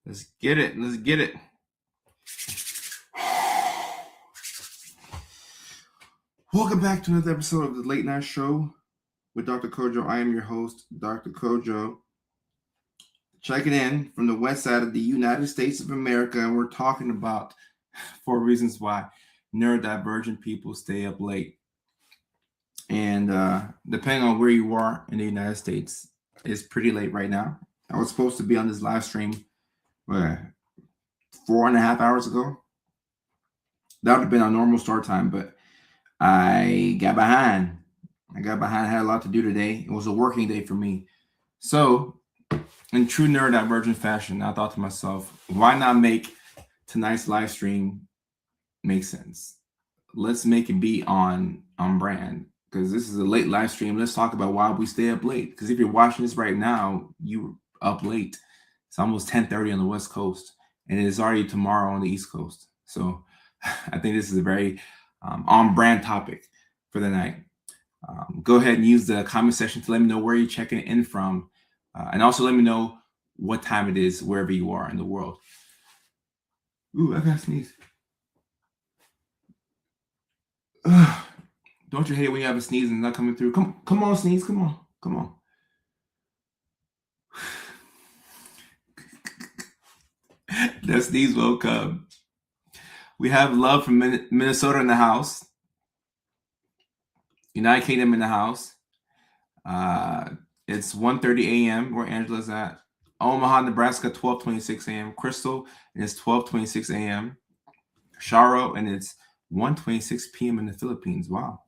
Let's get it. Let's get it. Welcome back to another episode of the Late Night Show with Dr. Kojo. I am your host, Dr. Kojo. Checking in from the west side of the United States of America, and we're talking about 4 reasons why neurodivergent people stay up late. And depending on where you are in the United States, it's pretty late right now. I was supposed to be on this live stream 4.5 hours ago. That would have been our normal start time, but I got behind. I had a lot to do today. It was a working day for me. So, in true neurodivergent fashion, I thought to myself, why not make tonight's live stream make sense? Let's make it be on brand, because this is a late live stream. Let's talk about why we stay up late. Because if you're watching this right now, you're up late. It's almost 10:30 on the West Coast, and it is already tomorrow on the East Coast. So I think this is a very on-brand topic for the night. Go ahead and use the comment section to let me know where you're checking in from, and also let me know what time it is wherever you are in the world. Ooh, I gotta sneeze. Don't you hate when you have a sneeze and it's not coming through? Come on, sneeze. Come on. That sneeze will come. We have love from Minnesota in the house. United Kingdom in the house. It's 1:30 a.m. where Angela's at. Omaha, Nebraska, 12:26 a.m. Crystal, and it's 12:26 a.m. Sharo, and it's 1:26 p.m. in the Philippines. Wow.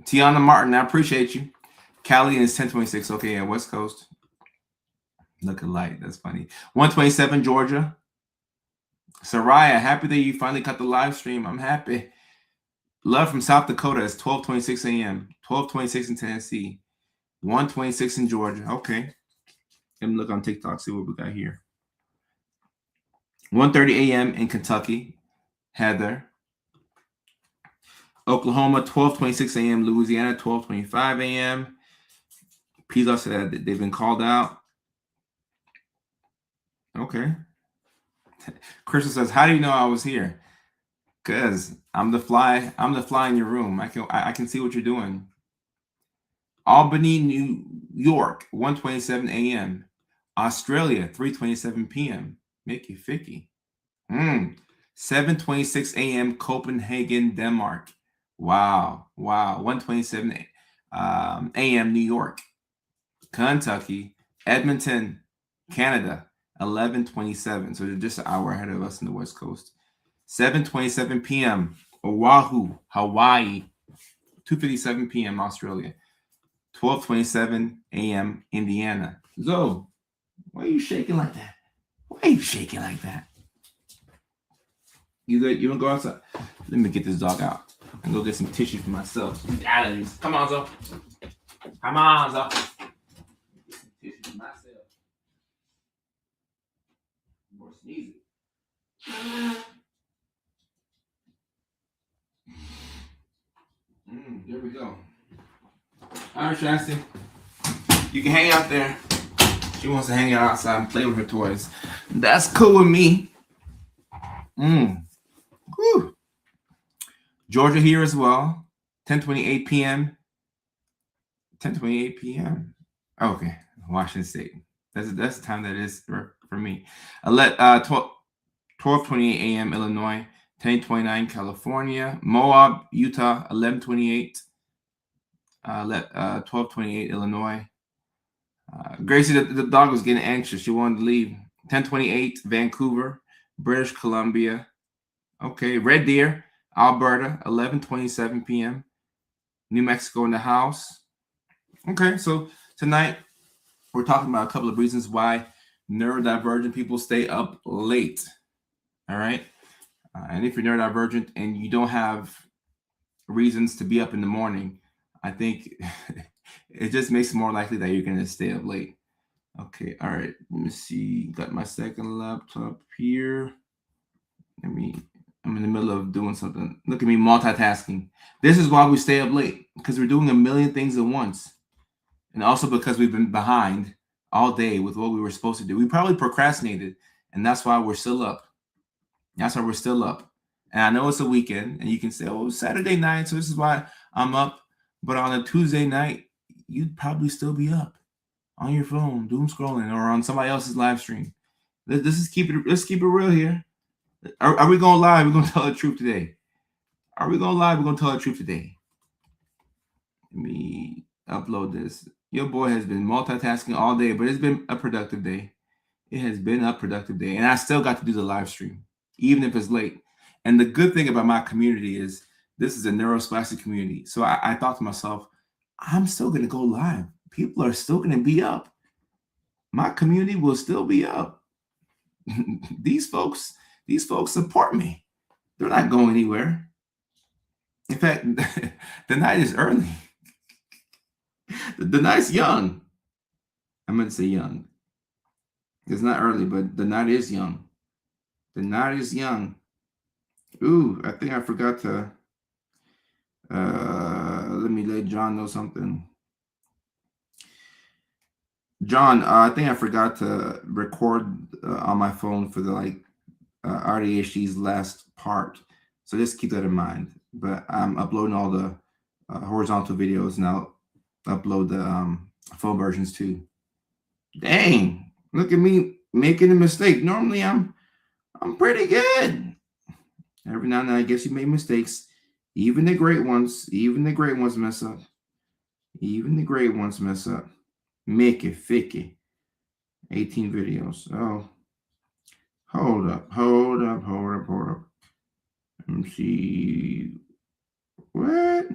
Tiana Martin, I appreciate you. Cali, and it's 10:26. Okay, yeah, West Coast. Look alike. That's funny. 1:27 Georgia. Soraya, happy that you finally cut the live stream. I'm happy. Love from South Dakota. It's 12:26 a.m. 12:26 in Tennessee. 1:26 in Georgia. Okay. Let me look on TikTok, see what we got here. 1:30 a.m. in Kentucky. Heather. Oklahoma, 12:26 a.m. Louisiana, 12:25 a.m. Pizza said that they've been called out. Okay. Crystal says, how do you know I was here? Because I'm the fly in your room. I can see what you're doing. Albany, New York, 1:27 a.m. Australia, 3:27 p.m. Mickey Ficky. 7:26 a.m. Copenhagen, Denmark. Wow. 1:27 a.m. New York. Kentucky. Edmonton, Canada, 11:27. So they're just an hour ahead of us in the West Coast. 7:27 p.m. Oahu, Hawaii. 2:57 p.m. Australia. 12:27 a.m. Indiana. Zoe, why are you shaking like that? You good? You want to go outside? Let me get this dog out and go get some tissue for myself. Some allergies. Come on, Zoe. Get some tissue for myself. More sneezing. There we go. All right, Shasty. You can hang out there. She wants to hang out outside and play with her toys. That's cool with me. Whew. Georgia here as well. 10:28 p.m. 10:28 p.m. Okay, Washington State. That's the time that is for me. 12:28 a.m. Illinois. 10:29 California. Moab, Utah. 11:28. 12:28 Illinois. Gracie, the dog was getting anxious. She wanted to leave. 10:28 Vancouver, British Columbia. Okay, Red Deer, Alberta, 11:27 p.m. New Mexico in the house. Okay, so tonight we're talking about a couple of reasons why neurodivergent people stay up late. All right, and if you're neurodivergent and you don't have reasons to be up in the morning, I think it just makes it more likely that you're going to stay up late. Okay, all right. Let me see. Got my second laptop here. I'm in the middle of doing something. Look at me multitasking. This is why we stay up late, because we're doing a million things at once. And also because we've been behind all day with what we were supposed to do. We probably procrastinated, and that's why we're still up. That's why we're still up. And I know it's a weekend, and you can say, "Oh, it's Saturday night, so this is why I'm up." But on a Tuesday night, you'd probably still be up on your phone, doom scrolling, or on somebody else's live stream. This is keep it. Let's keep it real here. Are we gonna lie? We're gonna tell the truth today. Are we gonna lie? We're gonna tell the truth today. Let me upload this. Your boy has been multitasking all day, but it's been a productive day. It has been a productive day, and I still got to do the live stream, even if it's late. And the good thing about my community is this is a neurospastic community. So I thought to myself, I'm still gonna go live. People are still gonna be up. My community will still be up. these folks, these folks support me. They're not going anywhere. In fact, the night is early. The night's young. I meant to say young. It's not early, but the night is young. The night is young. Ooh, I think I forgot to. Let me let John know something. John, I think I forgot to record on my phone for the RDHD's last part. So just keep that in mind. But I'm uploading all the horizontal videos, and I'll upload the phone versions too. Dang, look at me making a mistake. Normally I'm pretty good. Every now and then I guess you make mistakes. Even the great ones mess up. Even the great ones mess up. Mickey, Ficky. 18 videos. Oh. Hold up. Let me see. What?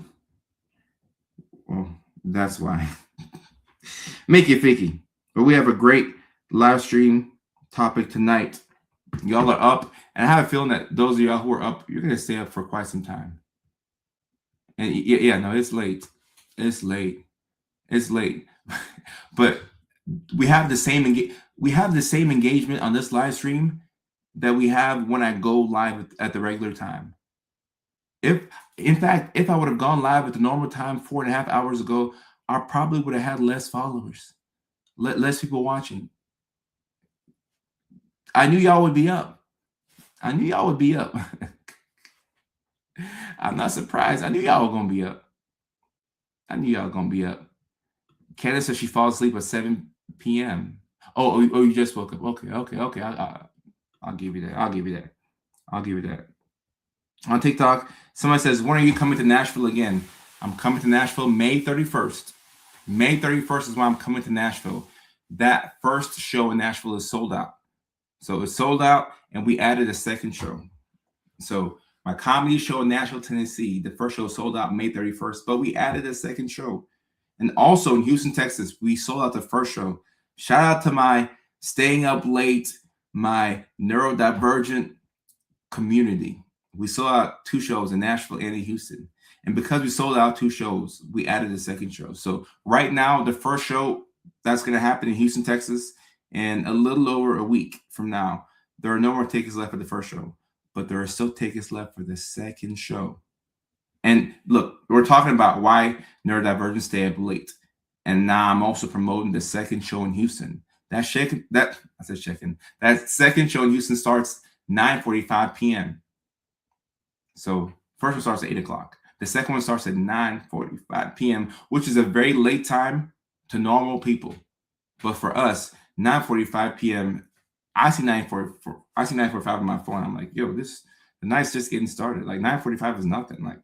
Well, that's why. Mickey, Ficky. But we have a great live stream topic tonight. Y'all are up, and I have a feeling that those of y'all who are up, you're gonna stay up for quite some time. And yeah, no, it's late. It's late. But we have the same engagement on this live stream that we have when I go live at the regular time. If I would have gone live at the normal time 4.5 hours ago, I probably would have had less followers, less people watching. I knew y'all would be up. I'm not surprised. I knew y'all were gonna be up. Candace says she falls asleep at 7 p.m. Oh, you just woke up. Okay. I'll give you that. On TikTok, somebody says, when are you coming to Nashville again? I'm coming to Nashville May 31st. May 31st is when I'm coming to Nashville. That first show in Nashville is sold out. So it's sold out, and we added a second show. So my comedy show in Nashville, Tennessee, the first show sold out May 31st, but we added a second show. And also in Houston, Texas, we sold out the first show. Shout out to my staying up late, my neurodivergent community. We sold out 2 shows in Nashville and in Houston. And because we sold out 2 shows, we added a second show. So right now, the first show that's going to happen in Houston, Texas, in a little over a week from now, there are no more tickets left for the first show, but there are still tickets left for the second show. And look, we're talking about why neurodivergent stay up late. And now I'm also promoting the second show in Houston. That second show in Houston starts 9:45 p.m. So first one starts at 8 o'clock. The second one starts at 9:45 p.m., which is a very late time to normal people. But for us, 9:45 p.m., I see 9:45 on my phone. I'm like, yo, the night's just getting started. Like 9:45 is nothing. Like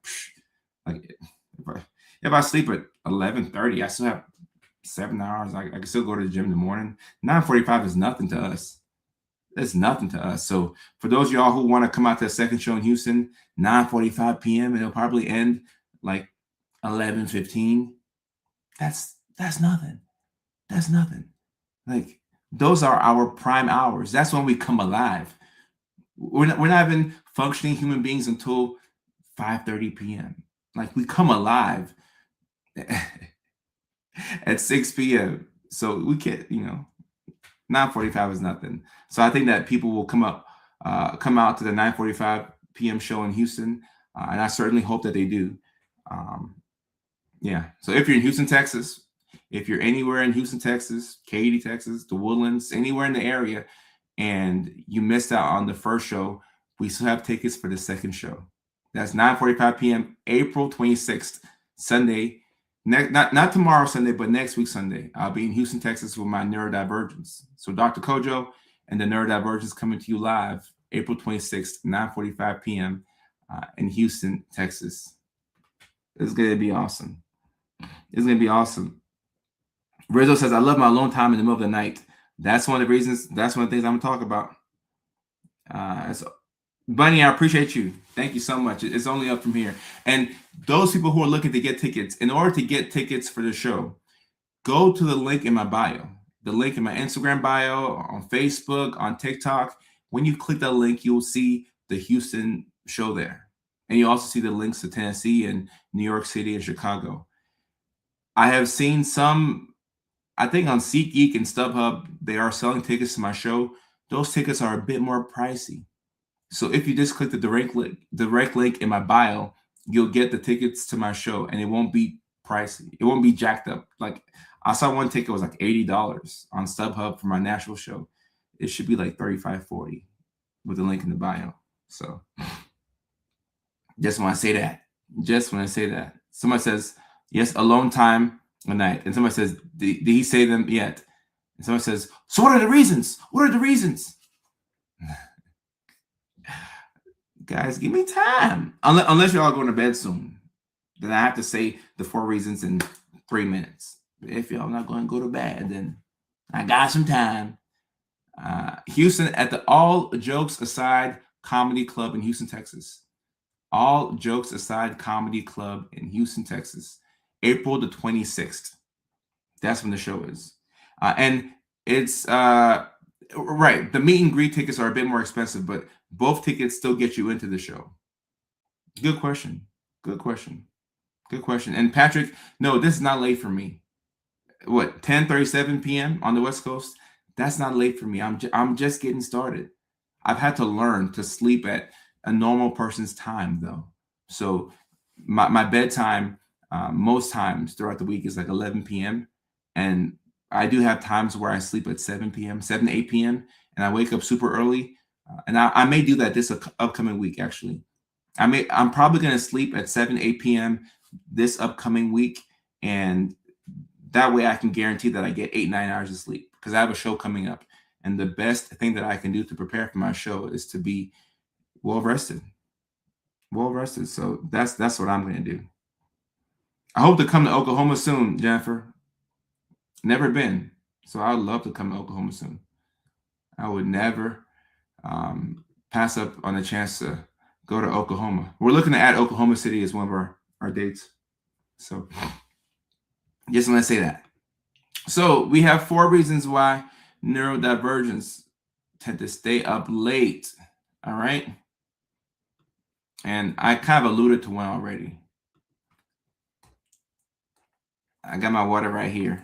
if I sleep at 11:30, I still have 7 hours. I can still go to the gym in the morning. 9:45 is nothing to us. It's nothing to us. So for those of y'all who want to come out to the second show in Houston, 9:45 p.m., and it'll probably end like 11:15. That's nothing. That's nothing. Like those are our prime hours. That's when we come alive. We're not even functioning human beings until 5:30 p.m. Like we come alive at 6 p.m. So we can't, 9:45 is nothing. So I think that people will come out to the 9:45 p.m. show in Houston, and I certainly hope that they do. Yeah. So if you're in Houston, Texas, If you're anywhere in Houston, Texas, Katy, Texas, the Woodlands, anywhere in the area, and you missed out on the first show, we still have tickets for the second show. That's 9:45 p.m. April 26th, Sunday. Not tomorrow Sunday, but next week Sunday. I'll be in Houston, Texas with my Neurodivergence. So Dr. Kojo and the Neurodivergence coming to you live April 26th, 9:45 p.m. In Houston, Texas. It's going to be awesome. It's going to be awesome. Rizzo says, I love my alone time in the middle of the night. That's one of the reasons. That's one of the things I'm going to talk about. Bunny, I appreciate you. Thank you so much. It's only up from here. And those people who are looking to get tickets, in order to get tickets for the show, go to the link in my bio, the link in my Instagram bio, on Facebook, on TikTok. When you click that link, you'll see the Houston show there. And you also see the links to Tennessee and New York City and Chicago. I have seen some, I think on SeatGeek and StubHub, they are selling tickets to my show. Those tickets are a bit more pricey. So if you just click the direct link in my bio, you'll get the tickets to my show, and it won't be pricey. It won't be jacked up. Like, I saw one ticket was like $80 on StubHub for my Nashville show. It should be like $35, $40 with the link in the bio. So just want to say that. Just want to say that. Somebody says, yes, alone time a night. And somebody says, did he say them yet? And somebody says, so what are the reasons? What are the reasons? Guys, give me time. Unless you're all going to bed soon. Then I have to say the 4 reasons in 3 minutes. If y'all not going to go to bed, then I got some time. Houston at the All Jokes Aside Comedy Club in Houston, Texas. All Jokes Aside Comedy Club in Houston, Texas. April the 26th. That's when the show is. And it's... right. The meet and greet tickets are a bit more expensive, but both tickets still get you into the show. Good question. Good question. Good question. And Patrick, no, this is not late for me. What, 10:37 p.m. on the West Coast? That's not late for me. I'm just getting started. I've had to learn to sleep at a normal person's time, though. So my bedtime most times throughout the week is like 11 p.m. And I do have times where I sleep at 7 p.m., 7 to 8 p.m., and I wake up super early. And I may do that this upcoming week, actually. I'm probably going to sleep at 7, 8 p.m. this upcoming week. And that way I can guarantee that I get 8, 9 hours of sleep because I have a show coming up. And the best thing that I can do to prepare for my show is to be well rested. Well rested. So that's what I'm going to do. I hope to come to Oklahoma soon, Jennifer. Never been. So I would love to come to Oklahoma soon. I would never pass up on a chance to go to Oklahoma. We're looking to add Oklahoma City as one of our dates. So just want to say that. So we have 4 reasons why neurodivergents tend to stay up late. All right. And I kind of alluded to one already. I got my water right here,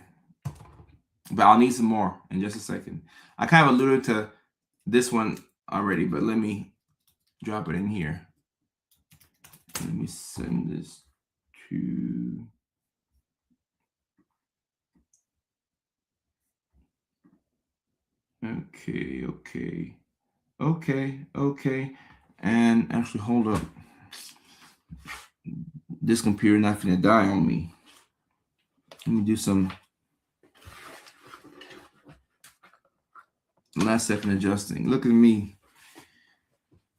but I'll need some more in just a second. I kind of alluded to this one already, but let me drop it in here. Let me send this to... Okay. And actually, hold up. This computer not finna die on me. Let me do some last second adjusting. Look at me.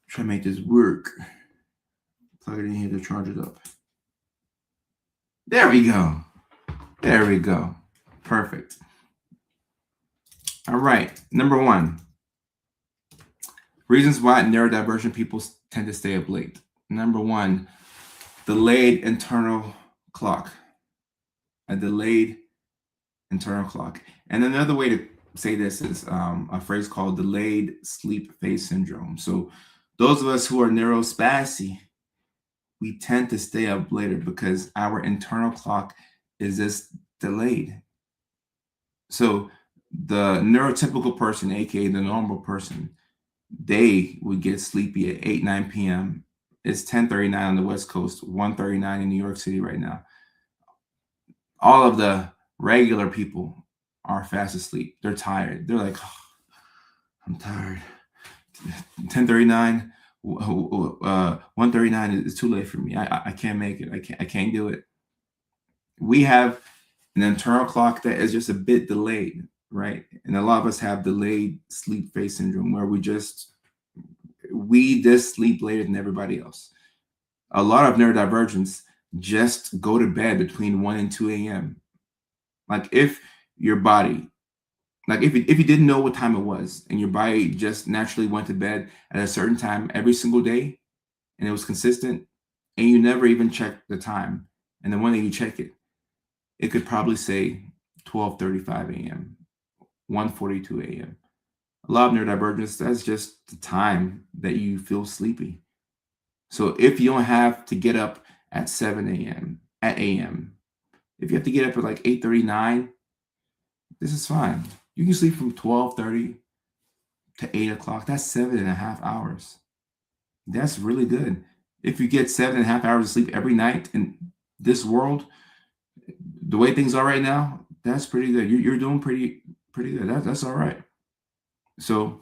Try to make this work. Plug it in here to charge it up. There we go. There we go. Perfect. All right. Number 1. Reasons why neurodivergent people tend to stay up late. Number 1, delayed internal clock. A delayed internal clock. And another way to say this is a phrase called delayed sleep phase syndrome. So those of us who are neurospasty, we tend to stay up later because our internal clock is just delayed. So the neurotypical person, aka the normal person, they would get sleepy at 8, 9 p.m. It's 10:39 on the West Coast, 1:39 in New York City right now. All of the Regular people are fast asleep. They're tired. They're like, oh, I'm tired. 10:39, 1:39 is too late for me. I can't make it. I can't do it. We have an internal clock that is just a bit delayed, right? And a lot of us have delayed sleep phase syndrome where we just sleep later than everybody else. A lot of neurodivergence just go to bed between 1 and 2 a.m. Like if your body, like if you didn't know what time it was and your body just naturally went to bed at a certain time every single day and it was consistent and you never even checked the time, and then one day you check it, it could probably say 12:35 a.m., 1:42 a.m. A lot of neurodivergence, that's just the time that you feel sleepy. So if you don't have to get up at 7 a.m., at a.m., if you have to get up at like 8:39, this is fine. You can sleep from 12:30 to 8 o'clock. That's 7.5 hours. That's really good. If you get 7.5 hours of sleep every night in this world, the way things are right now, that's pretty good. You're doing pretty good. That's all right. So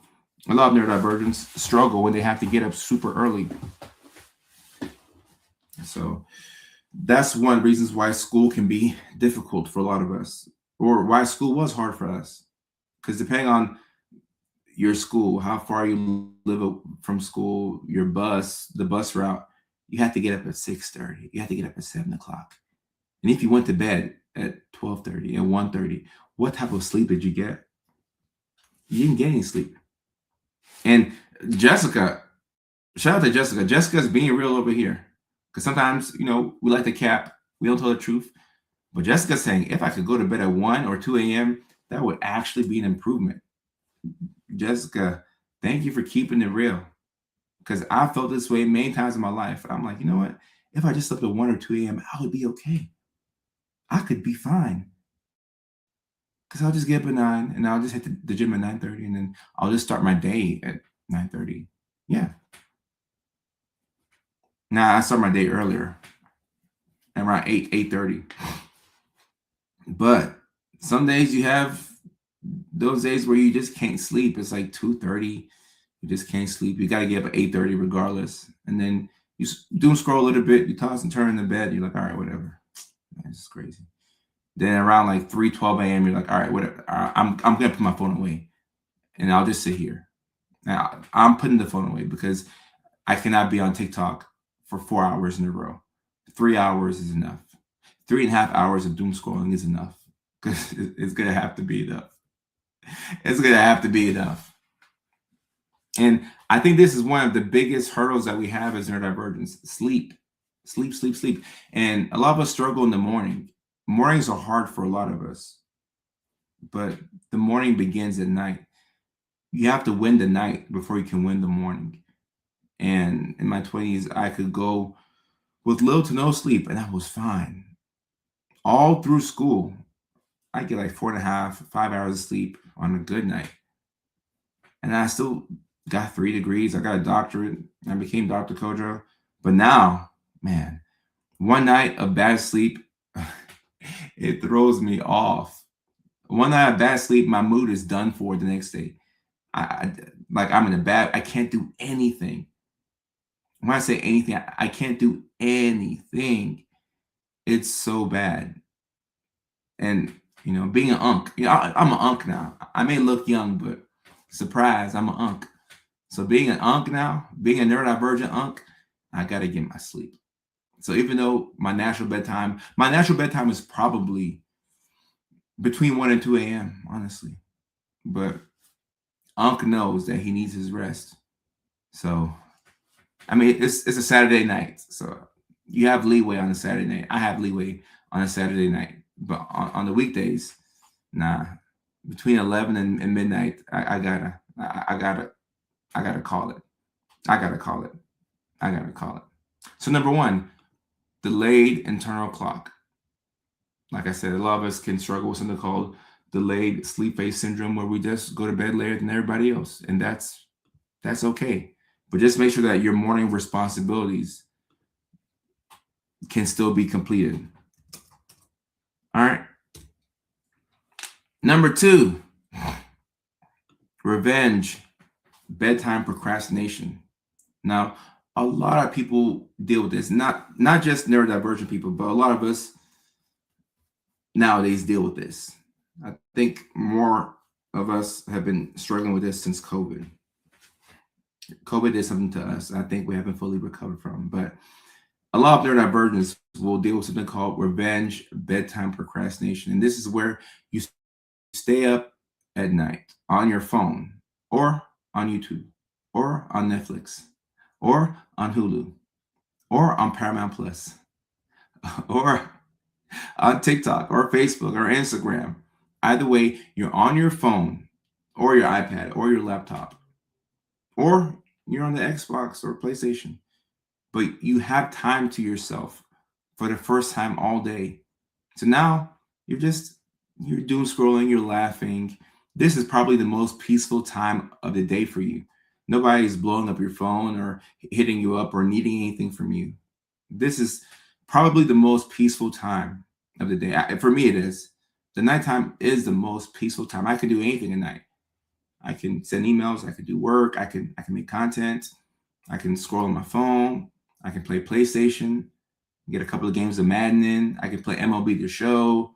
a lot of neurodivergents struggle when they have to get up super early. So that's one of the reasons why school can be difficult for a lot of us, or why school was hard for us. Because depending on your school, how far you live from school, the bus route, you have to get up at 6:30. You have to get up at 7 o'clock. And if you went to bed at 12:30 and 1:30, what type of sleep did you get? You didn't get any sleep. And Jessica, shout out to Jessica. Jessica's being real over here. Because sometimes, we like to cap, we don't tell the truth. But Jessica's saying, if I could go to bed at 1 or 2 a.m., that would actually be an improvement. Jessica, thank you for keeping it real. Because I felt this way many times in my life. I'm like, you know what? If I just slept at 1 or 2 a.m., I would be okay. I could be fine. Because I'll just get up at 9 and I'll just hit the gym at 9:30 and then I'll just start my day at 9:30. Yeah. Now I start my day earlier, around 8:30. But some days you have those days where you just can't sleep. It's like 2:30. You just can't sleep. You got to get up at 8:30 regardless. And then you doom scroll a little bit. You toss and turn in the bed. You're like, all right, whatever. Man, this is crazy. Then around like 3:12 a.m., you're like, all right, whatever. I'm going to put my phone away and I'll just sit here. Now, I'm putting the phone away because I cannot be on TikTok for 4 hours in a row. 3 hours is enough. 3.5 hours of doom scrolling is enough because it's going to have to be enough. It's going to have to be enough. And I think this is one of the biggest hurdles that we have as neurodivergence: sleep, sleep, sleep, sleep. And a lot of us struggle in the morning. Mornings are hard for a lot of us, but the morning begins at night. You have to win the night before you can win the morning. And in my 20s, I could go with little to no sleep, and I was fine. All through school, I get like 4.5, 5 hours of sleep on a good night. And I still got 3 degrees. I got a doctorate. I became Dr. Kojo. But now, man, one night of bad sleep, it throws me off. One night of bad sleep, my mood is done for the next day. I'm in a bad, I can't do anything. When I say anything, I can't do anything. It's so bad. And, being an unk, I'm an unk now. I may look young, but surprise, I'm an unk. So being an unk now, being a neurodivergent unk, I got to get my sleep. So even though my natural bedtime is probably between 1 and 2 a.m., honestly. But unk knows that he needs his rest. So, I mean, it's a Saturday night. So you have leeway on a Saturday night. I have leeway on a Saturday night. But on the weekdays, nah. Between 11 and midnight, I gotta call it. I gotta call it. So number one, delayed internal clock. Like I said, a lot of us can struggle with something called delayed sleep phase syndrome, where we just go to bed later than everybody else, and that's okay. But just make sure that your morning responsibilities can still be completed. All right. Number two, revenge, bedtime procrastination. Now, a lot of people deal with this, not just neurodivergent people, but a lot of us nowadays deal with this. I think more of us have been struggling with this since COVID. COVID did something to us I think we haven't fully recovered from. But a lot of neurodivergence will deal with something called revenge bedtime procrastination. And this is where you stay up at night on your phone or on YouTube or on Netflix or on Hulu or on Paramount Plus or on TikTok or Facebook or Instagram. Either way, you're on your phone or your iPad or your laptop or you're on the Xbox or PlayStation, but you have time to yourself for the first time all day. So now you're doom scrolling, you're laughing. This is probably the most peaceful time of the day for you. Nobody's blowing up your phone or hitting you up or needing anything from you. This is probably the most peaceful time of the day. For me, it is. The nighttime is the most peaceful time. I can do anything at night. I can send emails. I can do work. I can make content. I can scroll on my phone. I can play PlayStation. Get a couple of games of Madden in. I can play MLB The Show.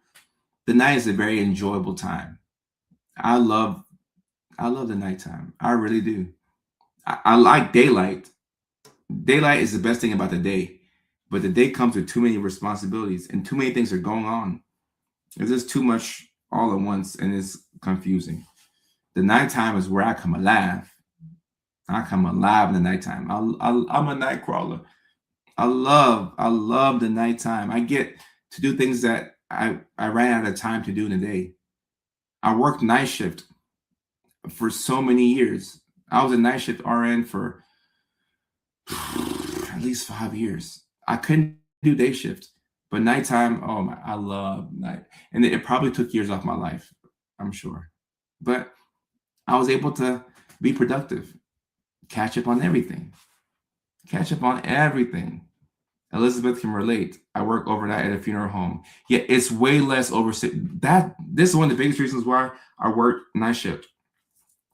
The night is a very enjoyable time. I love the nighttime. I really do. I like daylight. Daylight is the best thing about the day, but the day comes with too many responsibilities and too many things are going on. It's just too much all at once, and it's confusing. The nighttime is where I come alive. I come alive in the nighttime. I'm a night crawler. I love the nighttime. I get to do things that I ran out of time to do in the day. I worked night shift for so many years. I was a night shift RN for at least 5 years. I couldn't do day shift, but nighttime, oh my, I love night. And it probably took years off my life, I'm sure. But I was able to be productive, catch up on everything, catch up on everything. Elizabeth can relate. I work overnight at a funeral home. Yeah, it's way less over that. This is one of the biggest reasons why I work night shift.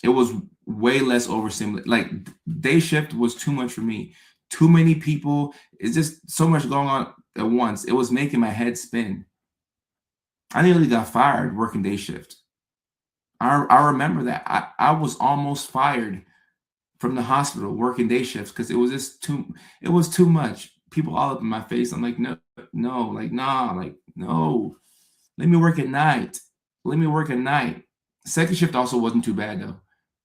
It was way less overstimulated. Like day shift was too much for me. Too many people. It's just so much going on at once. It was making my head spin. I nearly got fired working day shift. I remember that. I was almost fired from the hospital working day shifts because it was too much. People all up in my face. I'm like, no, no, like, nah, like, no. Let me work at night. Let me work at night. Second shift also wasn't too bad though.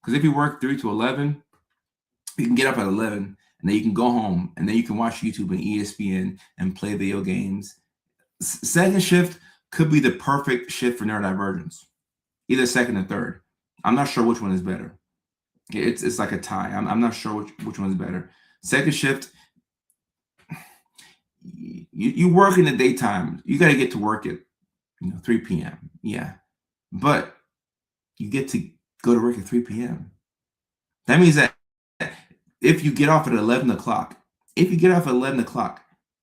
Because if you work 3 to 11, you can get up at 11 and then you can go home and then you can watch YouTube and ESPN and play video games. Second shift could be the perfect shift for neurodivergence, either second or third. I'm not sure which one is better. It's like a tie. I'm not sure which one is better. Second shift, you work in the daytime. You got to get to work at 3 p.m. Yeah, but you get to go to work at 3 p.m. That means that if you get off at 11 o'clock,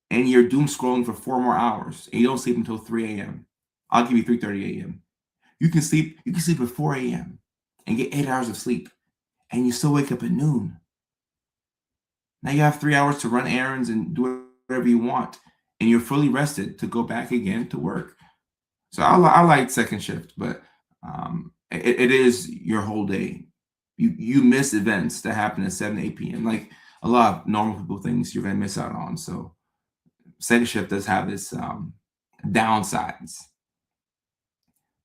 and you're doom scrolling for 4 more hours and you don't sleep until 3 a.m., I'll give you 3:30 a.m. You can sleep at 4 a.m. and get 8 hours of sleep, and you still wake up at noon. Now you have 3 hours to run errands and do whatever you want, and you're fully rested to go back again to work. So I like second shift, but it is your whole day. You miss events that happen at 7, 8 p.m. Like a lot of normal people things you're gonna miss out on. So second shift does have its downsides.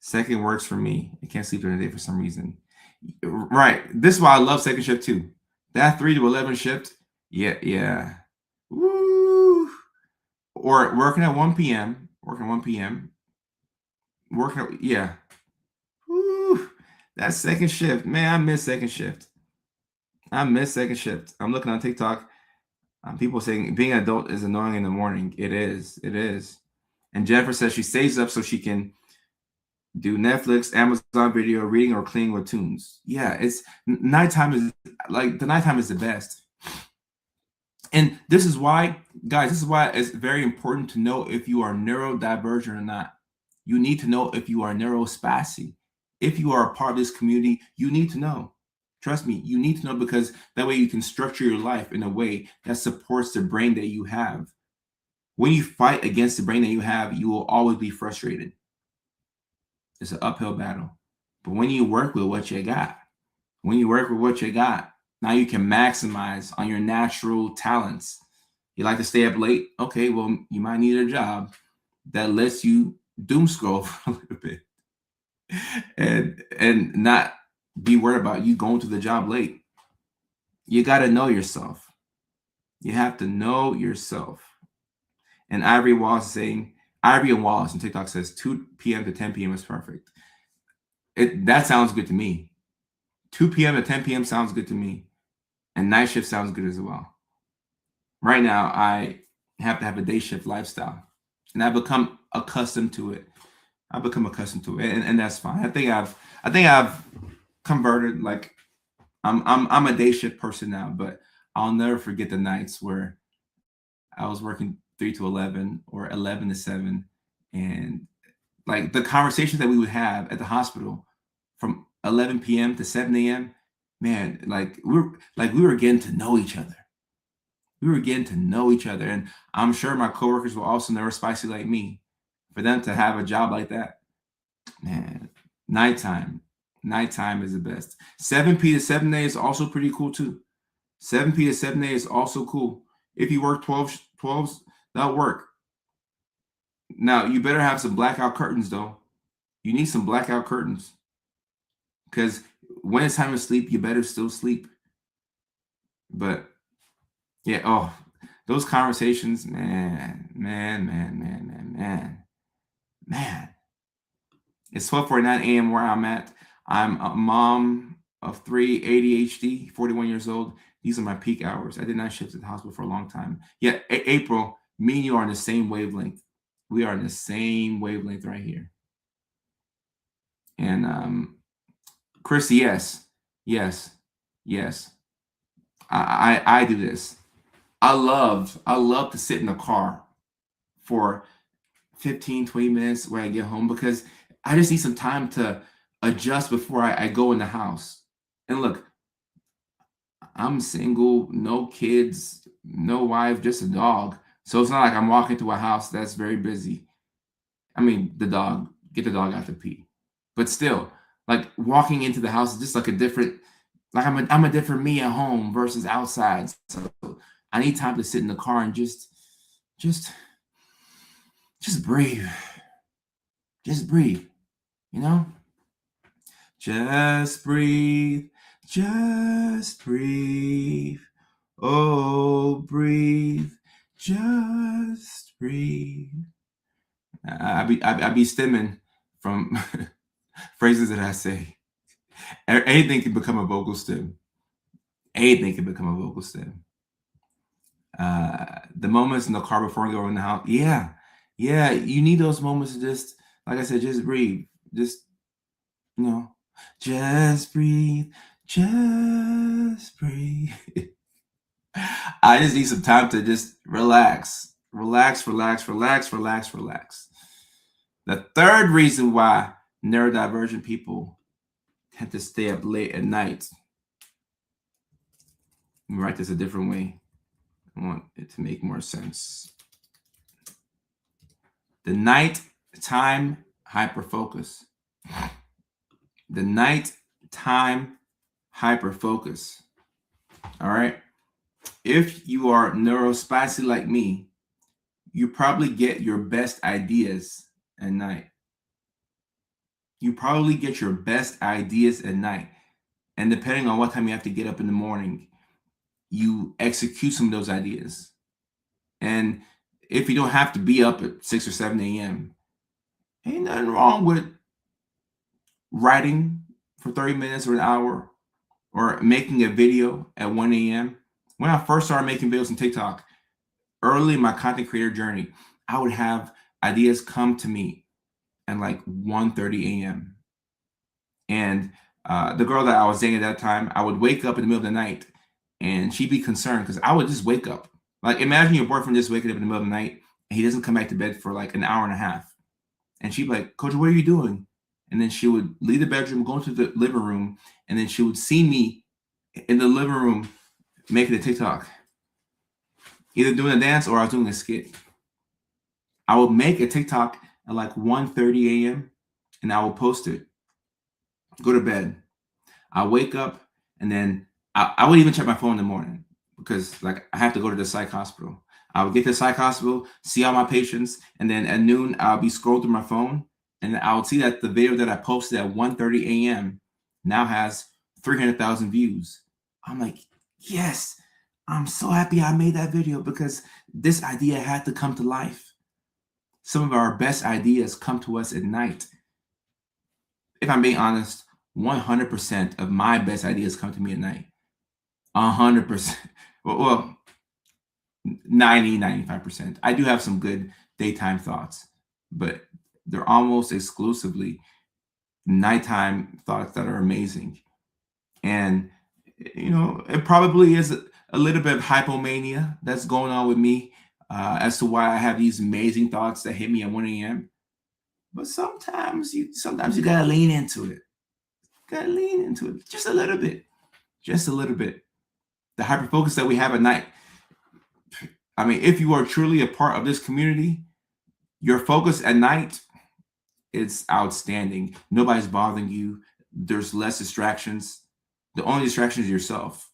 Second works for me. I can't sleep during the day for some reason. Right. This is why I love second shift too. That 3 to 11 shift. Yeah, yeah. Woo. Or working at 1 p.m. Yeah. Woo. That second shift. Man, I miss second shift. I'm looking on TikTok. People saying being an adult is annoying in the morning. It is. It is. And Jennifer says she stays up so she can do Netflix, Amazon Video, reading, or cleaning with tunes. Yeah, it's nighttime is like the nighttime is the best. And this is why, guys, it's very important to know if you are neurodivergent or not. You need to know if you are neurospastic. if you are a part of this community, you need to know. Trust me, you need to know, because that way you can structure your life in a way that supports the brain that you have. When you fight against the brain that you have, you will always be frustrated. It's an uphill battle. But when you work with what you got, now you can maximize on your natural talents. You like to stay up late? Okay, well, you might need a job that lets you doom scroll for a little bit and not be worried about you going to the job late. You got to know yourself. You have to know yourself. And Ivory Wallace is saying, Ivory and Wallace on TikTok says 2 p.m. to 10 p.m. is perfect. That sounds good to me. 2 p.m. to 10 p.m. sounds good to me. And night shift sounds good as well. Right now, I have to have a day shift lifestyle. And I've become accustomed to it. And that's fine. I think I've converted. Like I'm a day shift person now, but I'll never forget the nights where I was working 3 to 11 or 11 to 7, and like the conversations that we would have at the hospital from 11 p.m. to 7 a.m. Man, like we were getting to know each other. And I'm sure my coworkers were also never spicy like me. For them to have a job like that, man, nighttime is the best. 7 p to 7 a is also pretty cool too. 7 p to 7 a is also cool. If you work 12s, that'll work. Now, you better have some blackout curtains, though. You need some blackout curtains. Because when it's time to sleep, you better still sleep. But, yeah, those conversations, man. It's 12:49 a.m. where I'm at. I'm a mom of 3, ADHD, 41 years old. These are my peak hours. I did not shift to the hospital for a long time. Yeah, April, me and you are on the same wavelength. We are in the same wavelength right here. And Chris, yes. I do this. I love to sit in the car for 15, 20 minutes when I get home, because I just need some time to adjust before I go in the house. And look, I'm single, no kids, no wife, just a dog. So it's not like I'm walking to a house that's very busy. I mean, get the dog out to pee. But still, like walking into the house is just like a different, like I'm a different me at home versus outside. So I need time to sit in the car and just breathe. Just breathe, you know? Just breathe. Oh, breathe. Just breathe. I be stemming from phrases that I say. Anything can become a vocal stem. The moments in the car before I go in the house. Yeah. You need those moments to just, like I said, just breathe. Just, just breathe. I just need some time to just relax. The third reason why neurodivergent people tend to stay up late at night. Let me write this a different way. I want it to make more sense. The nighttime hyperfocus. All right. If you are neurospicy like me, you probably get your best ideas at night. And depending on what time you have to get up in the morning, you execute some of those ideas. And if you don't have to be up at 6 or 7 a.m., ain't nothing wrong with writing for 30 minutes or an hour, or making a video at 1 a.m. When I first started making videos on TikTok, early in my content creator journey, I would have ideas come to me at like 1:30 a.m. And the girl that I was dating at that time, I would wake up in the middle of the night and she'd be concerned because I would just wake up. Like, imagine your boyfriend just waking up in the middle of the night and he doesn't come back to bed for like an hour and a half. And she'd be like, Coach, what are you doing? and then she would leave the bedroom, go into the living room, and then she would see me in the living room making a TikTok, either doing a dance or I was doing a skit. I would make a TikTok at like 1:30 a.m. and I would post it. Go to bed. I wake up and then I would even check my phone in the morning because like I have to go to the psych hospital. I would get to the psych hospital, see all my patients, and then at noon I'll be scrolling through my phone and I would see that the video that I posted at 1:30 a.m. now has 300,000 views. I'm like, yes, I'm so happy I made that video because this idea had to come to life. Some of our best ideas come to us at night. If I'm being honest, 100% of my best ideas come to me at night. 100%. Well, 90, 95%. I do have some good daytime thoughts, but they're almost exclusively nighttime thoughts that are amazing. And, it probably is a little bit of hypomania that's going on with me as to why I have these amazing thoughts that hit me at 1 a.m. But sometimes you gotta lean into it. Gotta lean into it just a little bit. Just a little bit. The hyper focus that we have at night. I mean, if you are truly a part of this community, your focus at night is outstanding. Nobody's bothering you. There's less distractions. The only distraction is yourself.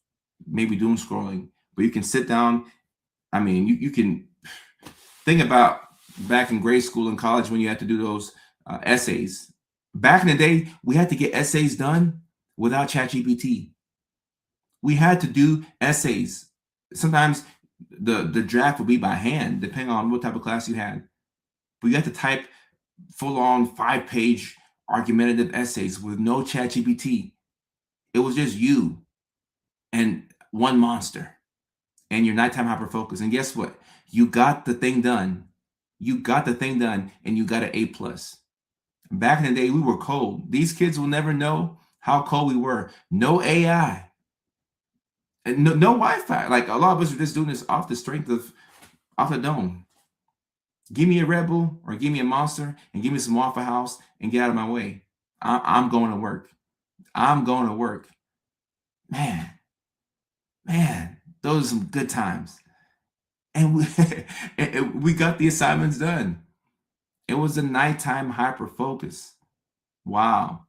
Maybe doom scrolling, but you can sit down. I mean, you can think about back in grade school and college when you had to do those essays. Back in the day, we had to get essays done without ChatGPT. We had to do essays. Sometimes the draft would be by hand, depending on what type of class you had. But you had to type full-on 5-page argumentative essays with no ChatGPT. It was just you and one monster and your nighttime hyper focus. And guess what? You got the thing done. You got the thing done and you got an A+. Back in the day, we were cold. These kids will never know how cold we were. No AI. And no Wi-Fi. Like a lot of us are just doing this off the dome. Give me a Red Bull or give me a Monster and give me some Waffle House and get out of my way. I'm going to work. I'm going to work. Man, those are some good times. And we got the assignments done. It was a nighttime hyper focus. Wow.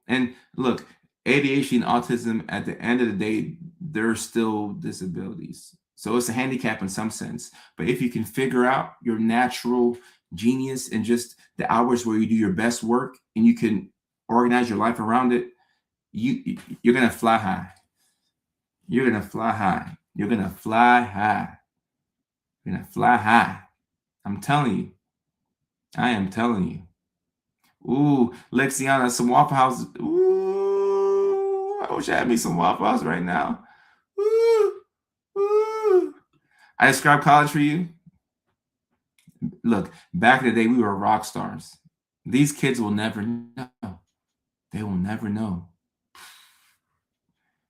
And look, ADHD and autism, at the end of the day, they're still disabilities. So it's a handicap in some sense. But if you can figure out your natural genius and just the hours where you do your best work and you can organize your life around it, you're going to fly high. You're going to fly high. You're going to fly high. You're going to fly high. I'm telling you. I am telling you. Ooh, Lexiana, some Waffle House. Ooh, I wish I had me some Waffle House right now. Ooh, ooh. I described college for you. Look, back in the day, we were rock stars. These kids will never know. They will never know.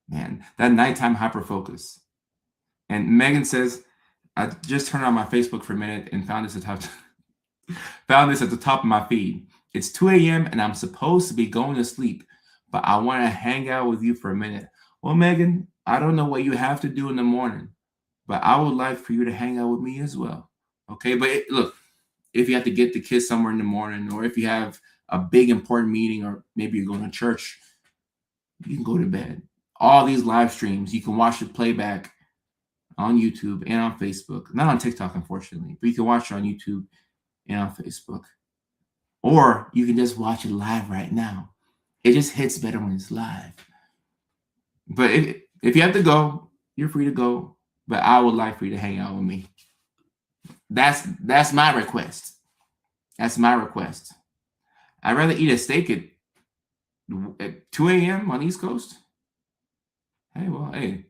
Man, that nighttime hyper focus. And Megan says, I just turned on my Facebook for a minute and found this at the top of my feed. It's 2 a.m. and I'm supposed to be going to sleep, but I want to hang out with you for a minute. Well, Megan, I don't know what you have to do in the morning, but I would like for you to hang out with me as well. Okay, but look, if you have to get the kids somewhere in the morning, or if you have a big important meeting, or maybe you're going to church, you can go to bed. All these live streams, you can watch the playback on YouTube and on Facebook. Not on TikTok, unfortunately, but you can watch it on YouTube and on Facebook. Or you can just watch it live right now. It just hits better when it's live. But if you have to go, you're free to go. But I would like for you to hang out with me. That's my request. That's my request. I'd rather eat a steak at 2 a.m. on East Coast. Hey,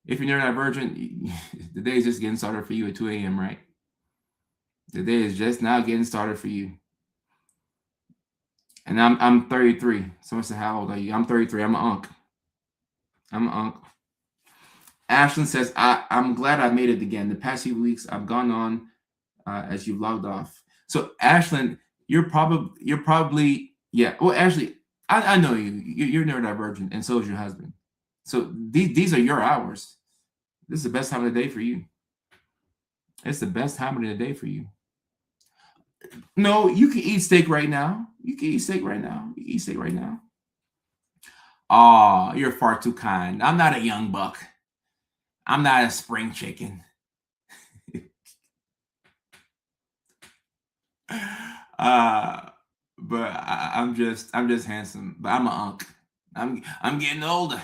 if you're neurodivergent, the day is just getting started for you at 2 a.m., right? The day is just now getting started for you. And I'm 33. Someone said, how old are you? I'm 33. I'm an unk. Ashlyn says, I'm glad I made it again. The past few weeks, I've gone on as you've logged off. So, Ashlyn, you're probably Yeah. Well, actually, I know you. You're neurodivergent, and so is your husband. So these are your hours. This is the best time of the day for you. It's the best time of the day for you. No, you can eat steak right now. You can eat steak right now. You can eat steak right now. Oh, you're far too kind. I'm not a young buck. I'm not a spring chicken. uh, but I'm just handsome. But I'm an unk. I'm getting older.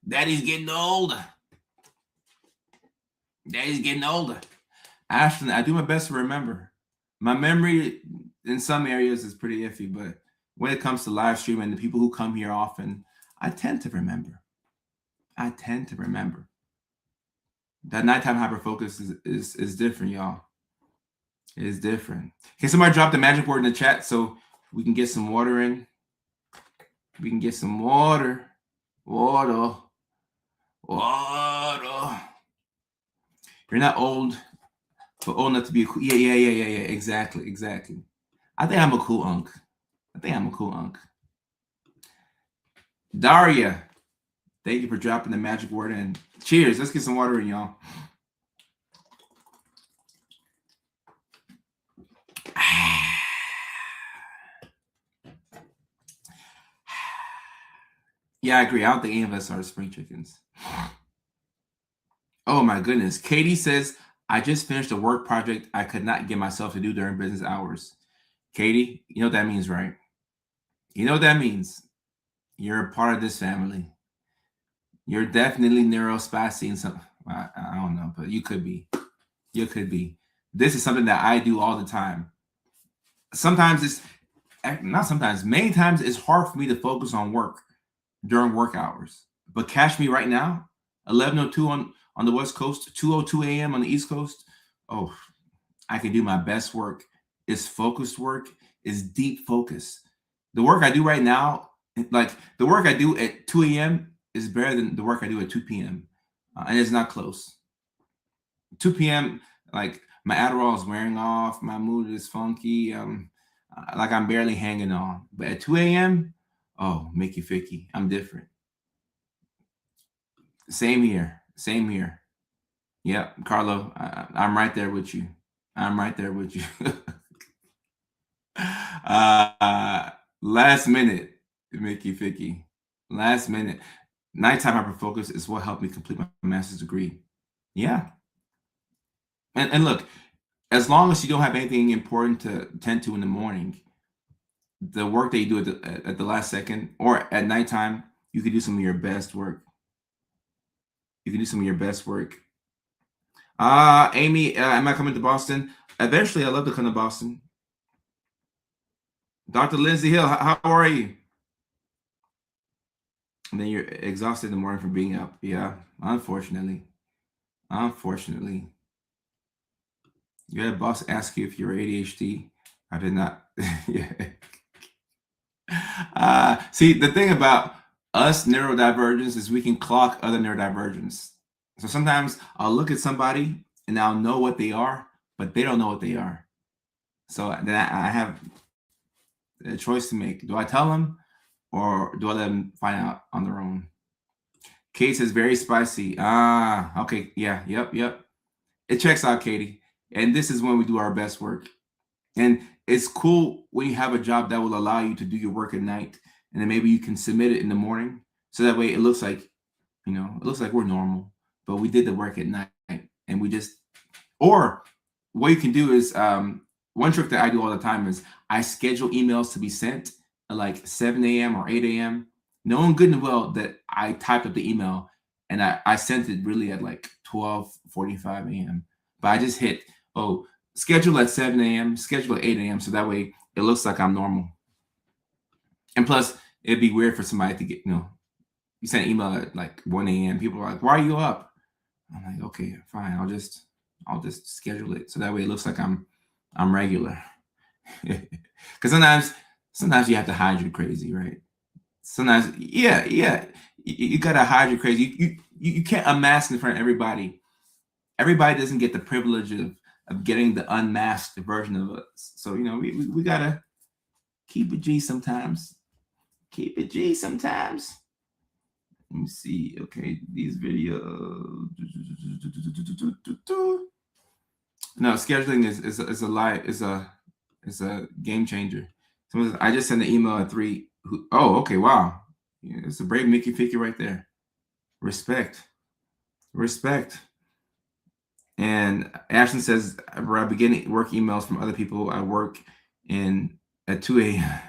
Daddy's getting older. Daddy's getting older. Ashton, I do my best to remember. My memory in some areas is pretty iffy, but when it comes to live stream and the people who come here often, I tend to remember. I tend to remember. That nighttime hyperfocus is different, y'all. It is different. Can somebody drop the magic word in the chat so we can get some water in? We can get some water. Water. Water. You're not old, but old enough to be a cool. Yeah. Exactly. I think I'm a cool unk. Daria, thank you for dropping the magic word in. Cheers. Let's get some water in, y'all. Yeah, I agree. I don't think any of us are spring chickens. Oh my goodness. Katie says, I just finished a work project I could not get myself to do during business hours. Katie, you know what that means, right? You know what that means. You're a part of this family. You're definitely neurospastic and some I don't know, but you could be. You could be. This is something that I do all the time. Sometimes it's not sometimes, many times it's hard for me to focus on work during work hours. But catch me right now, 11:02 on the West Coast, 2:02 a.m. on the East Coast. Oh, I can do my best work. It's focused work. It's deep focus. The work I do right now, like the work I do at 2 a.m. is better than the work I do at 2 p.m. And it's not close. 2 p.m. like my Adderall is wearing off. My mood is funky. Like I'm barely hanging on. But at 2 a.m., oh, Mickey Ficky, I'm different. Same here. Same here. Yep, Carlo, I'm right there with you. I'm right there with you. uh, last minute, Mickey Ficky. Last minute. Nighttime hyperfocus is what helped me complete my master's degree. Yeah. And look, as long as you don't have anything important to tend to in the morning, the work that you do at the last second or at nighttime, you can do some of your best work. You can do some of your best work. Amy, am I coming to Boston? Eventually, I'd love to come to Boston. Dr. Lindsay Hill, how are you? And then you're exhausted in the morning from being up. Yeah, unfortunately. Unfortunately. You had a boss ask you if you're ADHD. I did not. Yeah. See, the thing about us neurodivergents is we can clock other neurodivergents. So sometimes I'll look at somebody and I'll know what they are, but they don't know what they are. So then I have a choice to make. Do I tell them or do I let them find out on their own? Kate says very spicy. Okay. Yeah. Yep. It checks out, Katie. And this is when we do our best work. And it's cool when you have a job that will allow you to do your work at night. And then maybe you can submit it in the morning. So that way it looks like, it looks like we're normal, but we did the work at night and we just, or what you can do is, one trick that I do all the time is I schedule emails to be sent at like 7 a.m. or 8 a.m. Knowing good and well that I typed up the email and I sent it really at like 12:45 a.m. But I just hit, schedule at 7 a.m., schedule at 8 a.m. So that way it looks like I'm normal. And plus, it'd be weird for somebody to get, you send an email at like 1 a.m. People are like, why are you up? I'm like, okay, fine. I'll just schedule it. So that way it looks like I'm regular. Because sometimes you have to hide your crazy, right? Sometimes, yeah. You gotta hide your crazy. You can't unmask in front of everybody. Everybody doesn't get the privilege of getting the unmasked version of us. So we gotta Keep it G sometimes. Keep it G sometimes. Let me see. Okay, these videos. No, scheduling is a lie. Is a game changer. Someone says, I just sent an email at 3. Oh, okay, wow. Yeah, it's a brave Mickey Picky right there. Respect. Respect. And Ashton says, I begin work emails from other people I work in at 2 a.m.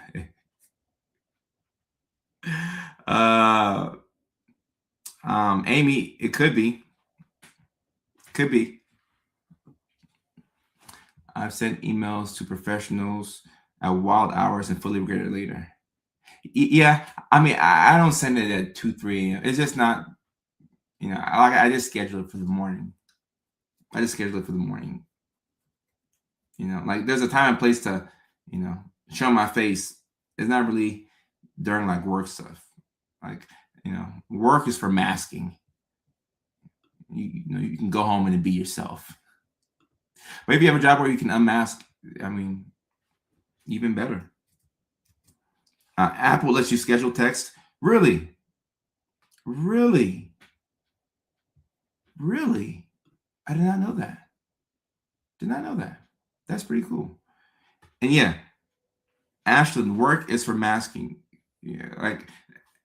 Amy, it could be. Could be. I've sent emails to professionals at wild hours and fully regret it later. Yeah, I mean, I don't send it at 2, 3 a.m. It's just not, I just schedule it for the morning. I just schedule it for the morning. Like there's a time and place to, show my face. It's not really during like work stuff. Like, work is for masking. You can go home and be yourself. But if you have a job where you can unmask, I mean, even better. Apple lets you schedule text. Really? Really? Really? I did not know that. Did not know that. That's pretty cool. And yeah, Ashton, work is for masking. Yeah,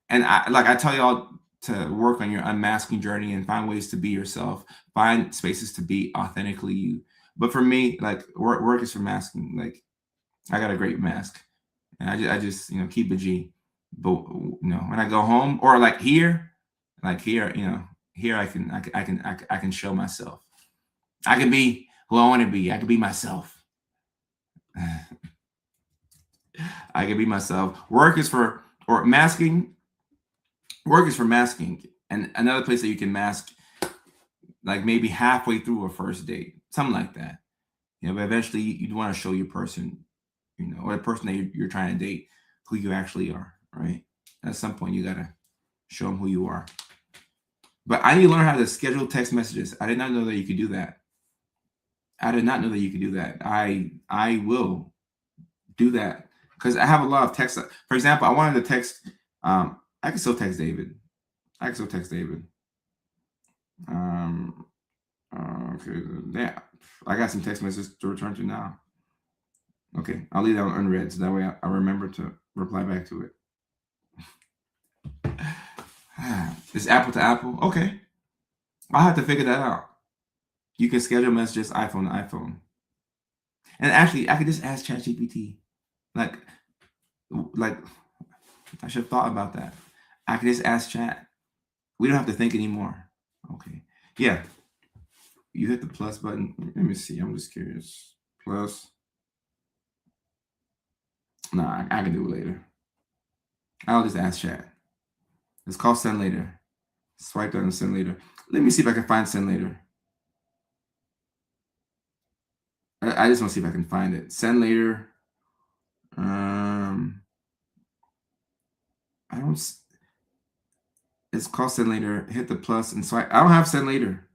I tell y'all to work on your unmasking journey and find ways to be yourself, find spaces to be authentically you. But for me, like work is for masking. Like I got a great mask, and I just keep a G. But when I go home or here, here I can show myself. I can be who I want to be. I can be myself. I can be myself. Work is for masking. Work is for masking, and another place that you can mask, like maybe halfway through a first date, something like that. But eventually you want to show your person, or the person that you're trying to date, who you actually are, right? At some point, you gotta show them who you are. But I need to learn how to schedule text messages. I did not know that you could do that. I did not know that you could do that. I will do that because I have a lot of text. For example, I wanted to text. I can still text David. Okay, yeah, I got some text messages to return to now. Okay, I'll leave that one unread so that way I remember to reply back to it. It's Apple to Apple. Okay, I'll have to figure that out. You can schedule messages iPhone to iPhone. And actually, I could just ask ChatGPT. Like I should have thought about that. I could just ask Chat. We don't have to think anymore. Okay. Yeah. You hit the plus button. Let me see. I'm just curious. Plus. Nah, I can do it later. I'll just ask Chat. It's called Send Later. Swipe down and Send Later. Let me see if I can find Send Later. I just want to see if I can find it. Send Later. I don't. It's called Send Later. Hit the plus and swipe. I don't have Send Later.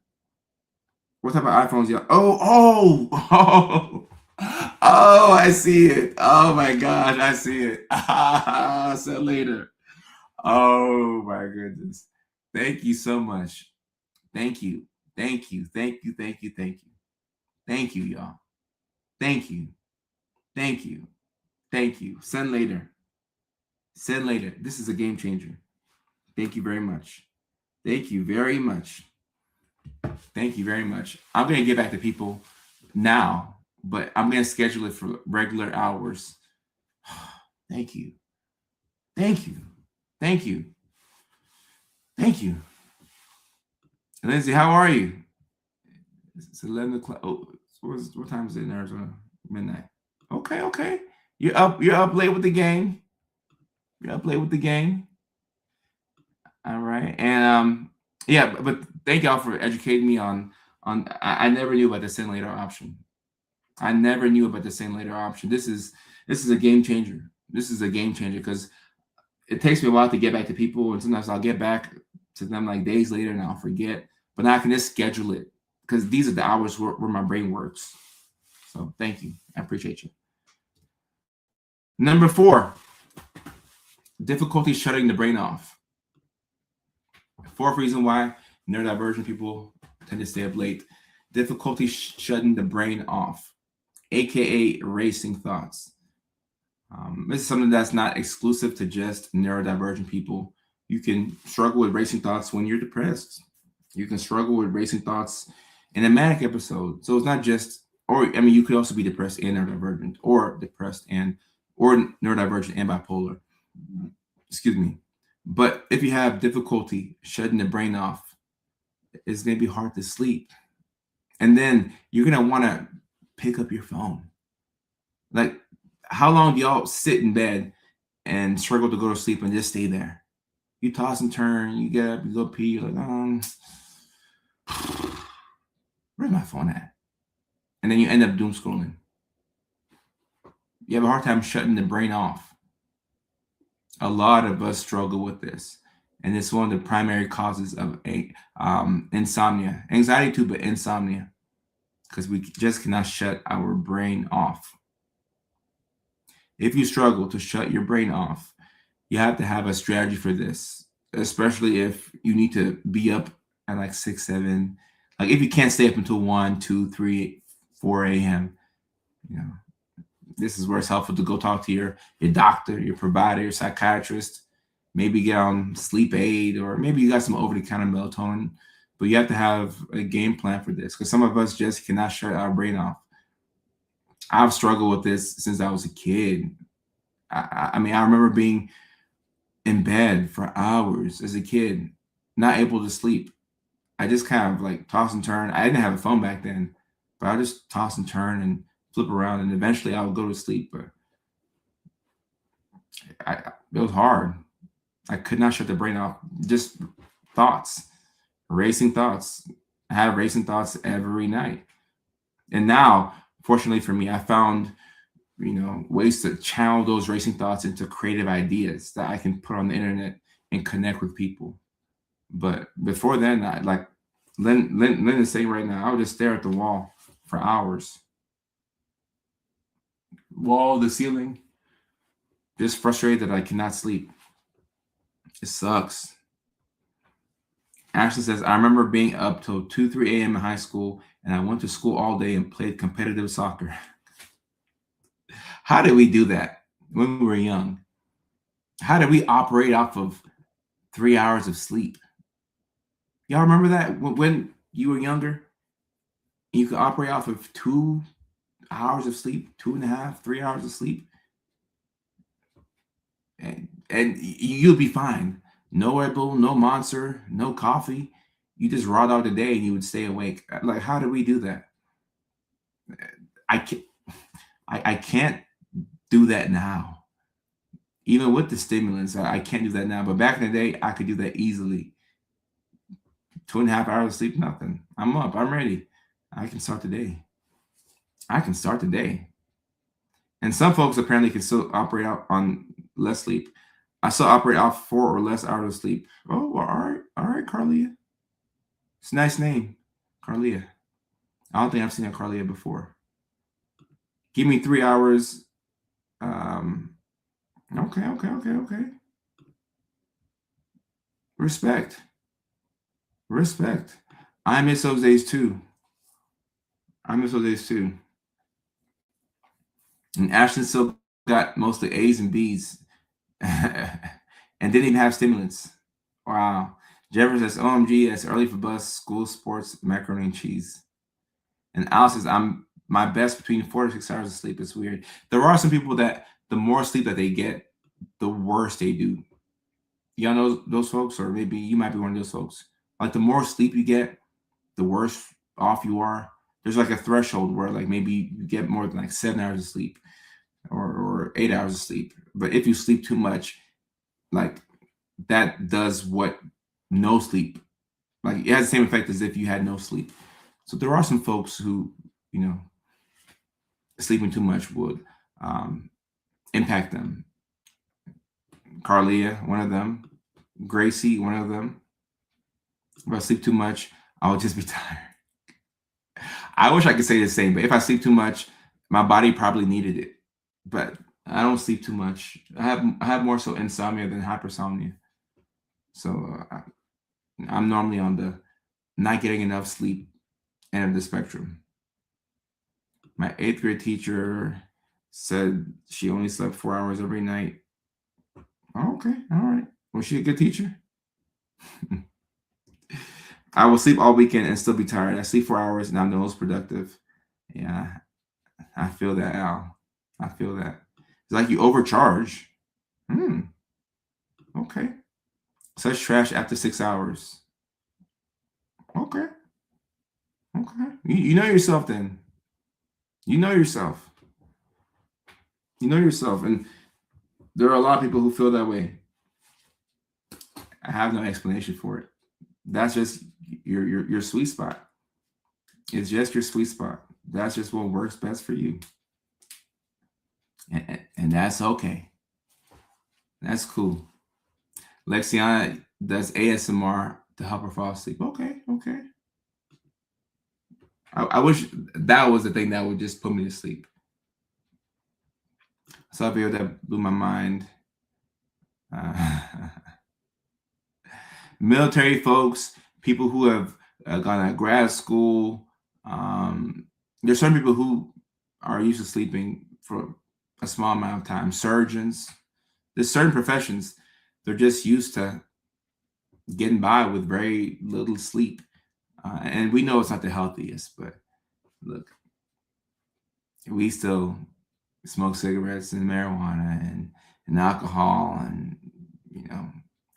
What type of iPhones you? Oh! Oh! I see it. Oh my gosh, I see it. Send Later. Oh my goodness. Thank you so much. Thank you. Thank you. Thank you. Thank you. Thank you. Thank you, y'all. Thank you. Thank you. Thank you. Send Later. Send Later. This is a game changer. Thank you very much. Thank you very much. Thank you very much. I'm going to get back to people now, but I'm going to schedule it for regular hours. Thank you. Thank you. Thank you. Thank you. Lindsay, how are you? It's 11 o'clock. Oh, what time is it in Arizona? Midnight. Okay. You're up late with the game. All right. And yeah, but thank y'all for educating me on I never knew about the Send Later option. This is a game changer. Because it takes me a while to get back to people, and sometimes I'll get back to them like days later and I'll forget. But now I can just schedule it because these are the hours where my brain works. So thank you. I appreciate you. Number 4, difficulty shutting the brain off. Fourth reason why neurodivergent people tend to stay up late: difficulty shutting the brain off, aka racing thoughts. This is something that's not exclusive to just neurodivergent people. You can struggle with racing thoughts when you're depressed. You can struggle with racing thoughts in a manic episode. So it's not just, or I mean, you could also be depressed and neurodivergent, or depressed and or neurodivergent and bipolar. Excuse me. But if you have difficulty shutting the brain off, it's going to be hard to sleep. And then you're going to want to pick up your phone. Like, how long do y'all sit in bed and struggle to go to sleep and just stay there? You toss and turn, you get up, you go pee, you're like, where's my phone at? And then you end up doom scrolling. You have a hard time shutting the brain off. A lot of us struggle with this. And it's one of the primary causes of insomnia. Anxiety too, but insomnia. Because we just cannot shut our brain off. If you struggle to shut your brain off, you have to have a strategy for this, especially if you need to be up at like 6, 7. Like if you can't stay up until 1, 2, 3, 4 a.m., you know, this is where it's helpful to go talk to your doctor, your provider, your psychiatrist, maybe get on sleep aid, or maybe you got some over-the-counter melatonin. But you have to have a game plan for this, because some of us just cannot shut our brain off. I've struggled with this since I was a kid. I mean, I remember being in bed for hours as a kid, not able to sleep. I just kind of like toss and turn. I didn't have a phone back then, but I just toss and turn and flip around, and eventually I would go to sleep. But it was hard. I could not shut the brain off. Just thoughts, racing thoughts. I have racing thoughts every night. And now, fortunately for me, I found, ways to channel those racing thoughts into creative ideas that I can put on the internet and connect with people. But before then, I like Lynn is saying right now, I would just stare at the wall for hours. Wall, the ceiling, just frustrated that I cannot sleep. It sucks. Ashley says, I remember being up till 2, 3 a.m. in high school, and I went to school all day and played competitive soccer. How did we do that when we were young? How did we operate off of 3 hours of sleep? Y'all remember that when you were younger? You could operate off of 2 hours of sleep, 2.5, 3 hours of sleep. And you'll be fine. No Red Bull, no Monster, no coffee. You just raw dog the day and you would stay awake. Like, how do we do that? I can't do that now. Even with the stimulants, I can't do that now. But back in the day, I could do that easily. 2.5 hours of sleep, nothing. I'm up. I'm ready. I can start the day. And some folks apparently can still operate out on less sleep. I still operate off 4 or less hours of sleep. Oh, well, all right, Carlia. It's a nice name, Carlia. I don't think I've seen a Carlia before. Give me 3 hours. Okay. Respect. I miss those days too. And Ashton still got mostly A's and B's and didn't even have stimulants. Wow. Jefferson says, OMG, it's early for bus, school, sports, macaroni and cheese. And Alice says, I'm my best between 4 to 6 hours of sleep. It's weird. There are some people that the more sleep that they get, the worse they do. Y'all know those folks, or maybe you might be one of those folks. Like the more sleep you get, the worse off you are. There's like a threshold where like maybe you get more than like 7 hours of sleep or 8 hours of sleep. But if you sleep too much, like that does what no sleep, like it has the same effect as if you had no sleep. So there are some folks who, sleeping too much would impact them. Carlia, one of them. Gracie, one of them. If I sleep too much, I would just be tired. I wish I could say the same, but if I sleep too much, my body probably needed it. But I don't sleep too much. I have more so insomnia than hypersomnia. So I'm normally on the not getting enough sleep end of the spectrum. My eighth grade teacher said she only slept 4 hours every night. Oh, okay, all right. Was she a good teacher? I will sleep all weekend and still be tired. I sleep 4 hours and I'm the most productive. Yeah, I feel that, Al. I feel that. It's like you overcharge. Hmm. Okay. Such trash after 6 hours. Okay. Okay. You know yourself then. You know yourself. You know yourself. And there are a lot of people who feel that way. I have no explanation for it. That's just your sweet spot. It's just your sweet spot. That's just what works best for you. And that's okay. That's cool. Lexiana does ASMR to help her fall asleep. Okay, okay. I wish that was the thing that would just put me to sleep. So a video that blew my mind. Uh, military folks, people who have gone to grad school. There's some people who are used to sleeping for a small amount of time. Surgeons, there's certain professions, they're just used to getting by with very little sleep. And we know it's not the healthiest, but look, we still smoke cigarettes and marijuana and alcohol and, you know,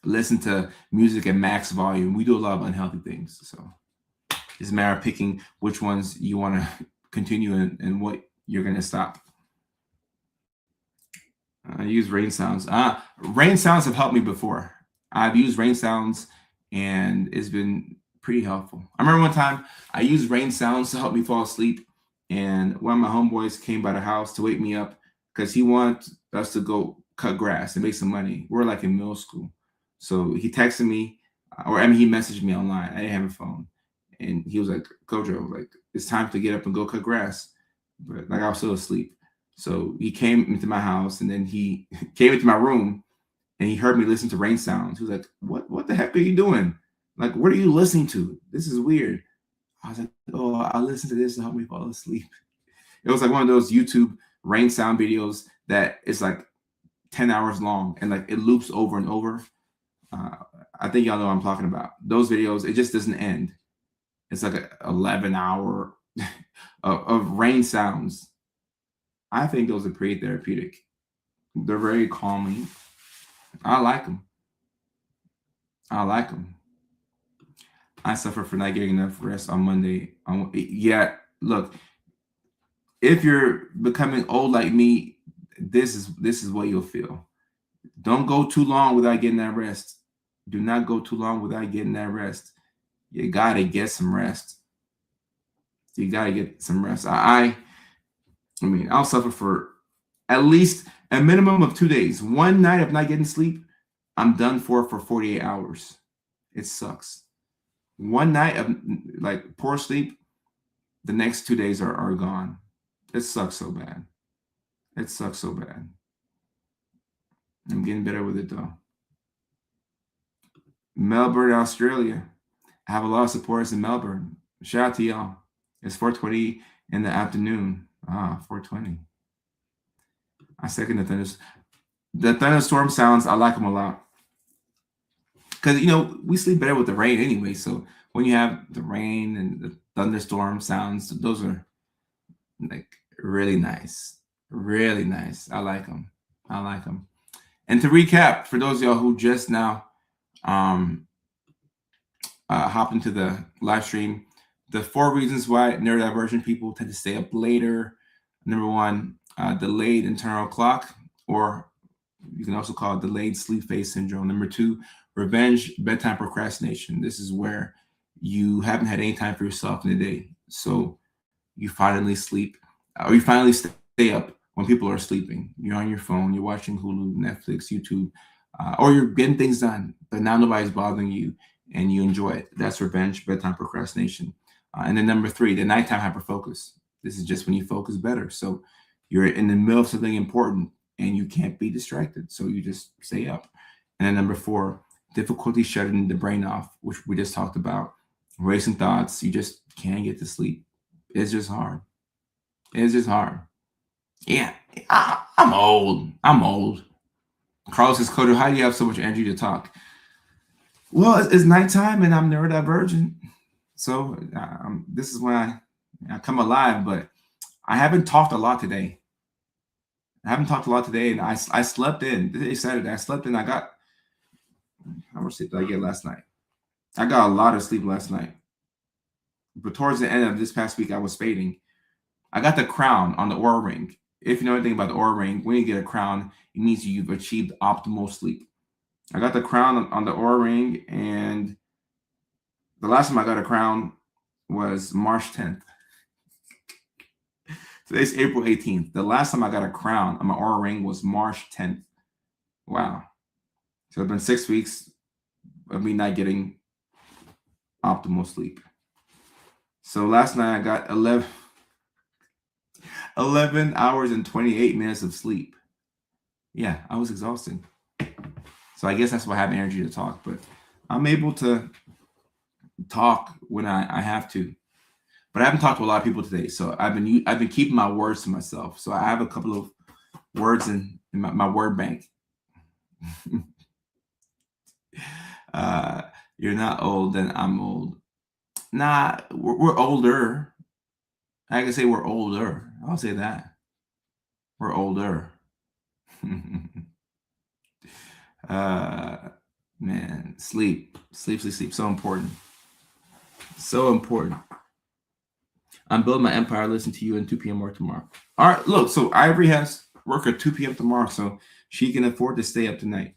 listen to music at max volume. We do a lot of unhealthy things. So it's a matter of picking which ones you want to continue and what you're going to stop. I use rain sounds. Rain sounds have helped me before. I've used rain sounds and it's been pretty helpful. I remember one time I used rain sounds to help me fall asleep, and one of my homeboys came by the house to wake me up because he wanted us to go cut grass and make some money. We're like in middle school. So he texted me, or I mean, he messaged me online. I didn't have a phone. And he was like, Kojo, like, it's time to get up and go cut grass. But like, I was still asleep. So he came into my house and then he came into my room and he heard me listen to rain sounds. He was like, what the heck are you doing? Like, what are you listening to? This is weird. I was like, oh, I listen to this to help me fall asleep. It was like one of those YouTube rain sound videos that is like 10 hours long and like it loops over and over. Uh, I think y'all know what I'm talking about. Those videos, it just doesn't end. It's like an 11-hour of rain sounds. I think those are pretty therapeutic. They're very calming. I like them. I like them. I suffer for not getting enough rest on Monday. Yeah, look, if you're becoming old like me, this is what you'll feel. Don't go too long without getting that rest. Do not go too long without getting that rest. You gotta get some rest. You gotta get some rest. I mean, I'll suffer for at least a minimum of 2 days. One night of not getting sleep, I'm done for 48 hours. It sucks. One night of like poor sleep, the next 2 days are gone. It sucks so bad. It sucks so bad. I'm getting better with it though. Melbourne, Australia. I have a lot of supporters in Melbourne. Shout out to y'all. It's 4:20 in the afternoon. 4:20. I second the thunderstorm. The thunderstorm sounds, I like them a lot. Because, you know, we sleep better with the rain anyway. So when you have the rain and the thunderstorm sounds, those are like really nice. Really nice. I like them. I like them. And to recap, for those of y'all who just now hop into the live stream, the 4 reasons why neurodivergent people tend to stay up later. Number 1, delayed internal clock, or you can also call it delayed sleep phase syndrome. Number 2, revenge bedtime procrastination. This is where you haven't had any time for yourself in the day. So you finally sleep, or you finally stay up when people are sleeping. You're on your phone, you're watching Hulu, Netflix, YouTube, or you're getting things done, but now nobody's bothering you and you enjoy it. That's revenge bedtime procrastination. And then number 3, the nighttime hyperfocus. This is just when you focus better. So you're in the middle of something important and you can't be distracted. So you just stay up. And then number 4, difficulty shutting the brain off, which we just talked about. Racing thoughts, you just can't get to sleep. It's just hard. It's just hard. Yeah, I'm old. I'm old. Carlos says, Kodo, how do you have so much energy to talk? Well, it's nighttime and I'm neurodivergent. So this is when I come alive, but I haven't talked a lot today. And I slept in. Today Saturday, I slept in. I got, how much sleep did I get last night? I got a lot of sleep last night. But towards the end of this past week, I was fading. I got the crown on the Oura Ring. If you know anything about the Oura Ring, when you get a crown, it means you've achieved optimal sleep. I got the crown on the Oura Ring, and the last time I got a crown was March 10th. Today's April 18th. The last time I got a crown on my Oura Ring was March 10th. Wow. So it's been 6 weeks of me not getting optimal sleep. So last night I got 11 hours and 28 minutes of sleep. Yeah, I was exhausted. So I guess that's why I have energy to talk, but I'm able to talk when I have to. But I haven't talked to a lot of people today, so I've been keeping my words to myself. So I have a couple of words in my word bank. You're not old, then I'm old. Nah, we're older. I can say we're older. I'll say that. We're older. Man, sleep. So important. So important. I'm building my empire. Listen to you in 2 p.m. work tomorrow. All right, look. So Ivory has work at 2 p.m. tomorrow, so she can afford to stay up tonight.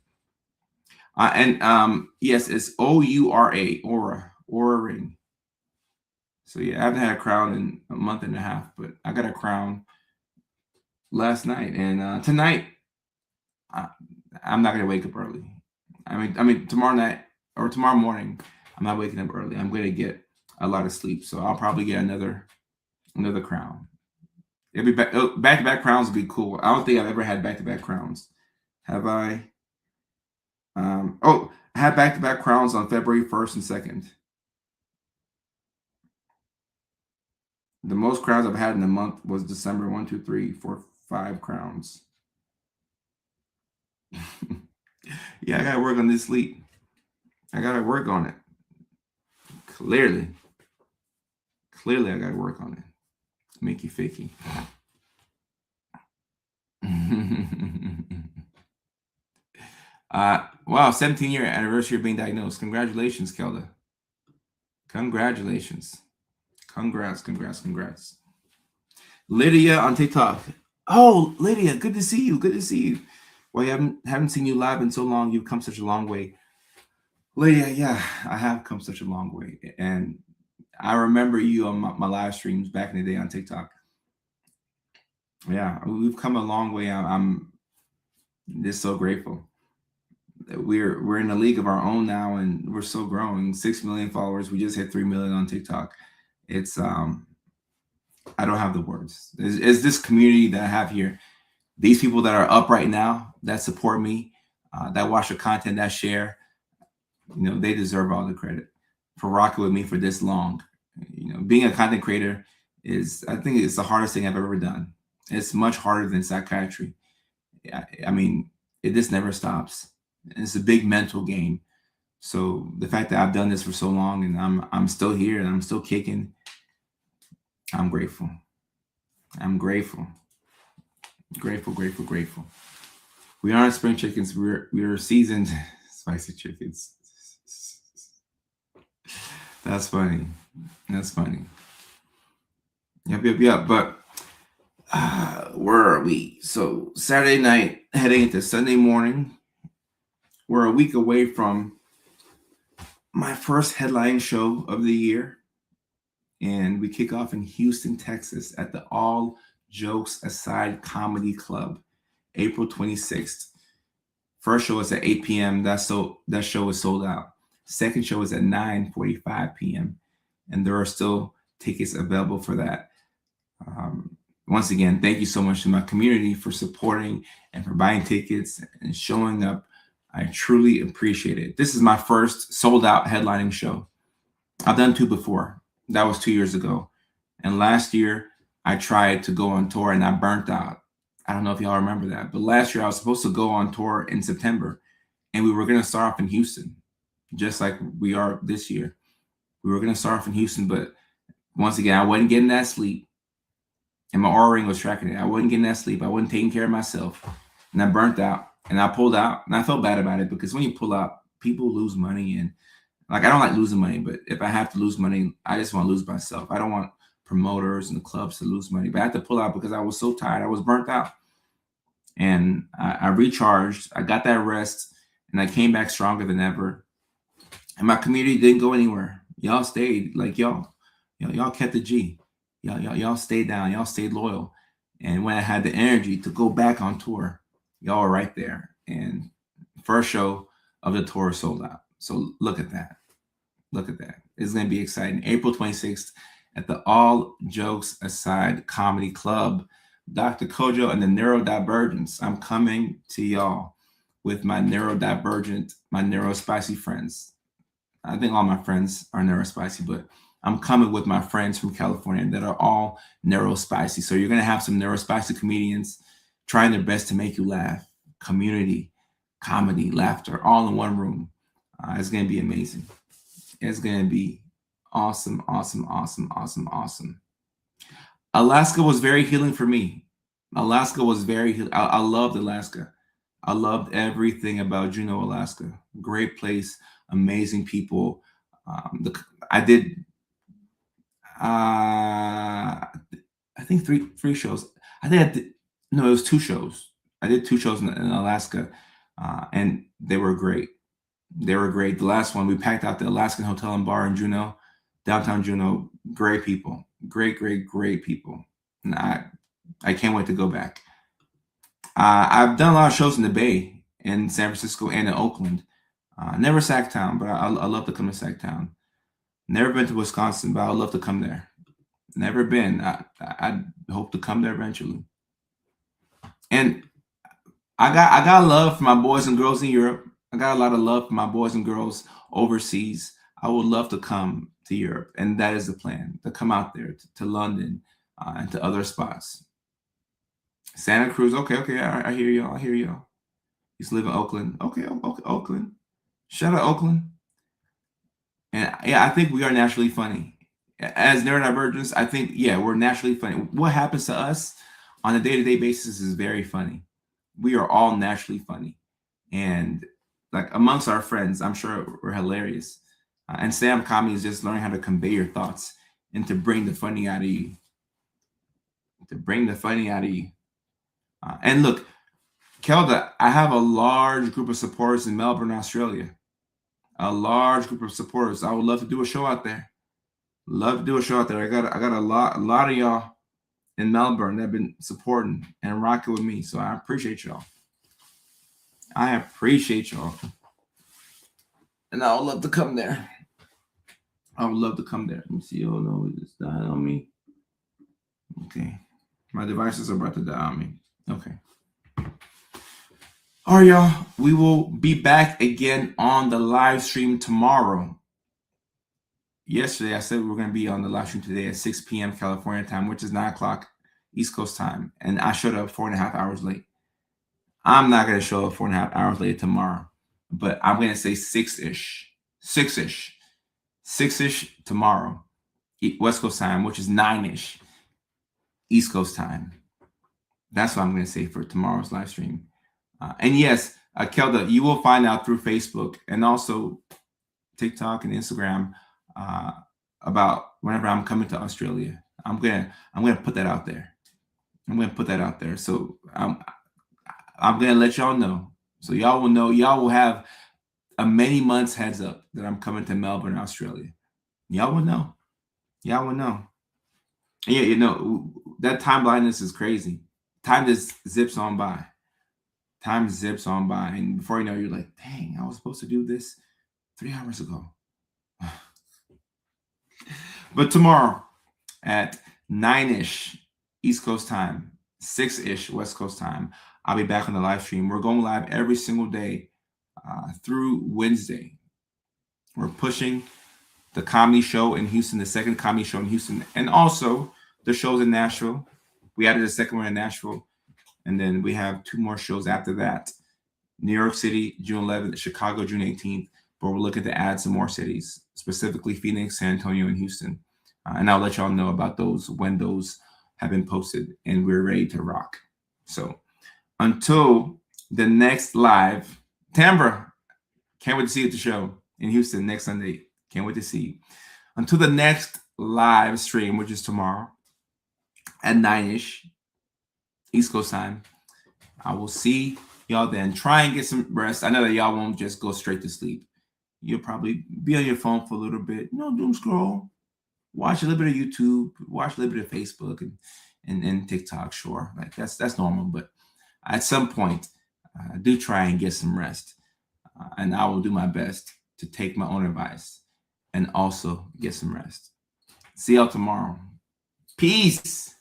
Yes, it's O-U-R-A, Oura Ring. So yeah, I haven't had a crown in a month and a half, but I got a crown last night, and tonight I'm not gonna wake up early. I mean tomorrow night or tomorrow morning, I'm not waking up early. I'm gonna get a lot of sleep, so I'll probably get another crown. It'll be back-to-back crowns would be cool. I don't think I've ever had back-to-back crowns. Have I? I had back-to-back crowns on February 1st and 2nd. The most crowns I've had in a month was December. 1, 2, 3, 4, 5 crowns. Yeah, I gotta work on this sleep. I gotta work on it. Clearly, I gotta work on it. Make you fakey. Wow, 17-year anniversary of being diagnosed. Congratulations, Kelda. Congratulations. Congrats. Lydia on TikTok. Oh, Lydia, good to see you. Well, I haven't seen you live in so long. You've come such a long way. Lydia, yeah, I have come such a long way. And I remember you on my live streams back in the day on TikTok. Yeah, we've come a long way. I'm just so grateful. We're in a league of our own now, and we're still growing. 6 million followers. We just hit 3 million on TikTok. It's I don't have the words. It's this community that I have here. These people that are up right now, that support me, that watch the content, that share, they deserve all the credit for rocking with me for this long. Being a content creator I think it's the hardest thing I've ever done. It's much harder than psychiatry. I mean, it just never stops. It's a big mental game. So the fact that I've done this for so long and I'm still here and I'm still kicking, I'm grateful. Grateful. We aren't spring chickens. We're seasoned spicy chickens. That's funny. Yep. But where are we? So Saturday night, heading into Sunday morning. We're a week away from my first headline show of the year. And we kick off in Houston, Texas at the All Jokes Aside Comedy Club, April 26th. First show is at 8 p.m. That show is sold out. Second show is at 9:45 p.m. And there are still tickets available for that. once again, thank you so much to my community for supporting and for buying tickets and showing up. I truly appreciate it. This is my first sold out headlining show. I've done two before. That was 2 years ago. And last year, I tried to go on tour and I burnt out. I don't know if y'all remember that, but last year I was supposed to go on tour in September and we were going to start off in Houston, just like we are this year. We were going to start off in Houston, but once again, I wasn't getting that sleep. And my Aura ring was tracking it. I wasn't getting that sleep. I wasn't taking care of myself. And I burnt out and I pulled out. And I felt bad about it because when you pull out, people lose money. And like, I don't like losing money, but if I have to lose money, I just want to lose myself. I don't want promoters and the clubs to lose money, but I had to pull out because I was so tired. I was burnt out. And I recharged. I got that rest and I came back stronger than ever. And my community didn't go anywhere. Y'all stayed. Like y'all kept the G. Y'all stayed down. Y'all stayed loyal. And when I had the energy to go back on tour, y'all were right there. And first show of the tour sold out. So look at that. Look at that. It's going to be exciting. April 26th at the All Jokes Aside Comedy Club. Dr. Kojo and the Neurodivergents. I'm coming to y'all with my neurodivergent, my neurospicy friends. I think all my friends are neurospicy, but I'm coming with my friends from California that are all neurospicy. So you're going to have some neurospicy comedians trying their best to make you laugh. Community, comedy, laughter, all in one room. It's going to be amazing. It's going to be awesome, awesome, awesome, awesome, awesome. Alaska was very healing for me. Alaska was very healing. I loved Alaska. I loved everything about Juneau, Alaska. Great place, amazing people. I did, I think three shows. I think no, it was two shows. I did two shows in Alaska, and they were great. They were great. The last one, we packed out the Alaskan Hotel and Bar in Juneau, downtown Juneau. Great people. Great, great, great people. And I can't wait to go back. I've done a lot of shows in the Bay, in San Francisco, and in Oakland. Never Sacktown, but I love to come to Sacktown. Never been to Wisconsin, but I would love to come there. Never been. I hope to come there eventually. And I got love for my boys and girls in Europe. I got a lot of love for my boys and girls overseas. I would love to come to Europe, and that is the plan, to come out there to London and to other spots. Santa Cruz, okay, I hear y'all. I hear y'all. Used to live in Oakland. Okay, Oakland. Shout out Oakland. And yeah, I think we are naturally funny. As neurodivergents, I think, yeah, we're naturally funny. What happens to us on a day-to-day basis is very funny. We are all naturally funny. And like amongst our friends, I'm sure we're hilarious. And stand-up comedy is just learning how to convey your thoughts and to bring the funny out of you. To bring the funny out of you. And look, Kelda, I have a large group of supporters in Melbourne, Australia. A large group of supporters. I would love to do a show out there. Love to do a show out there. I got a lot of y'all in Melbourne that have been supporting and rocking with me. So I appreciate y'all. I appreciate y'all. And I would love to come there. I would love to come there. Let me see. Oh no, it's dying on me. Okay. My devices are about to die on me. Okay. All right, y'all. We will be back again on the live stream tomorrow. Yesterday, I said we were going to be on the live stream today at 6 p.m. California time, which is 9 o'clock East Coast time. And I showed up 4.5 hours late. I'm not going to show up 4.5 hours late tomorrow, but I'm going to say 6-ish tomorrow, West Coast time, which is 9-ish East Coast time. That's what I'm going to say for tomorrow's live stream. And yes, Kelda, you will find out through Facebook and also TikTok and Instagram about whenever I'm coming to Australia. I'm gonna put that out there. So I'm gonna let y'all know. So y'all will know. Y'all will have a many months heads up that I'm coming to Melbourne, Australia. Y'all will know. And yeah, you know that time blindness is crazy. Time just zips on by. And before you know, you're like, dang, I was supposed to do this 3 hours ago. But tomorrow at 9-ish East Coast time, 6-ish West Coast time. I'll be back on the live stream. We're going live every single day through Wednesday. We're pushing the comedy show in Houston, the second comedy show in Houston, and also the shows in Nashville. We added a second one in Nashville, and then we have 2 more shows after that. New York City, June 11th, Chicago, June 18th, but we're looking to add some more cities, specifically Phoenix, San Antonio, and Houston. And I'll let y'all know about those when those have been posted and we're ready to rock. So until the next live, Tambra, can't wait to see you at the show in Houston next Sunday. Can't wait to see you. Until the next live stream, which is tomorrow at 9-ish East Coast time, I will see y'all then. Try and get some rest. I know that y'all won't just go straight to sleep. You'll probably be on your phone for a little bit. Doom scroll. Watch a little bit of YouTube. Watch a little bit of Facebook and TikTok. Sure, like that's normal. But at some point, do try and get some rest. And I will do my best to take my own advice and also get some rest. See y'all tomorrow. Peace.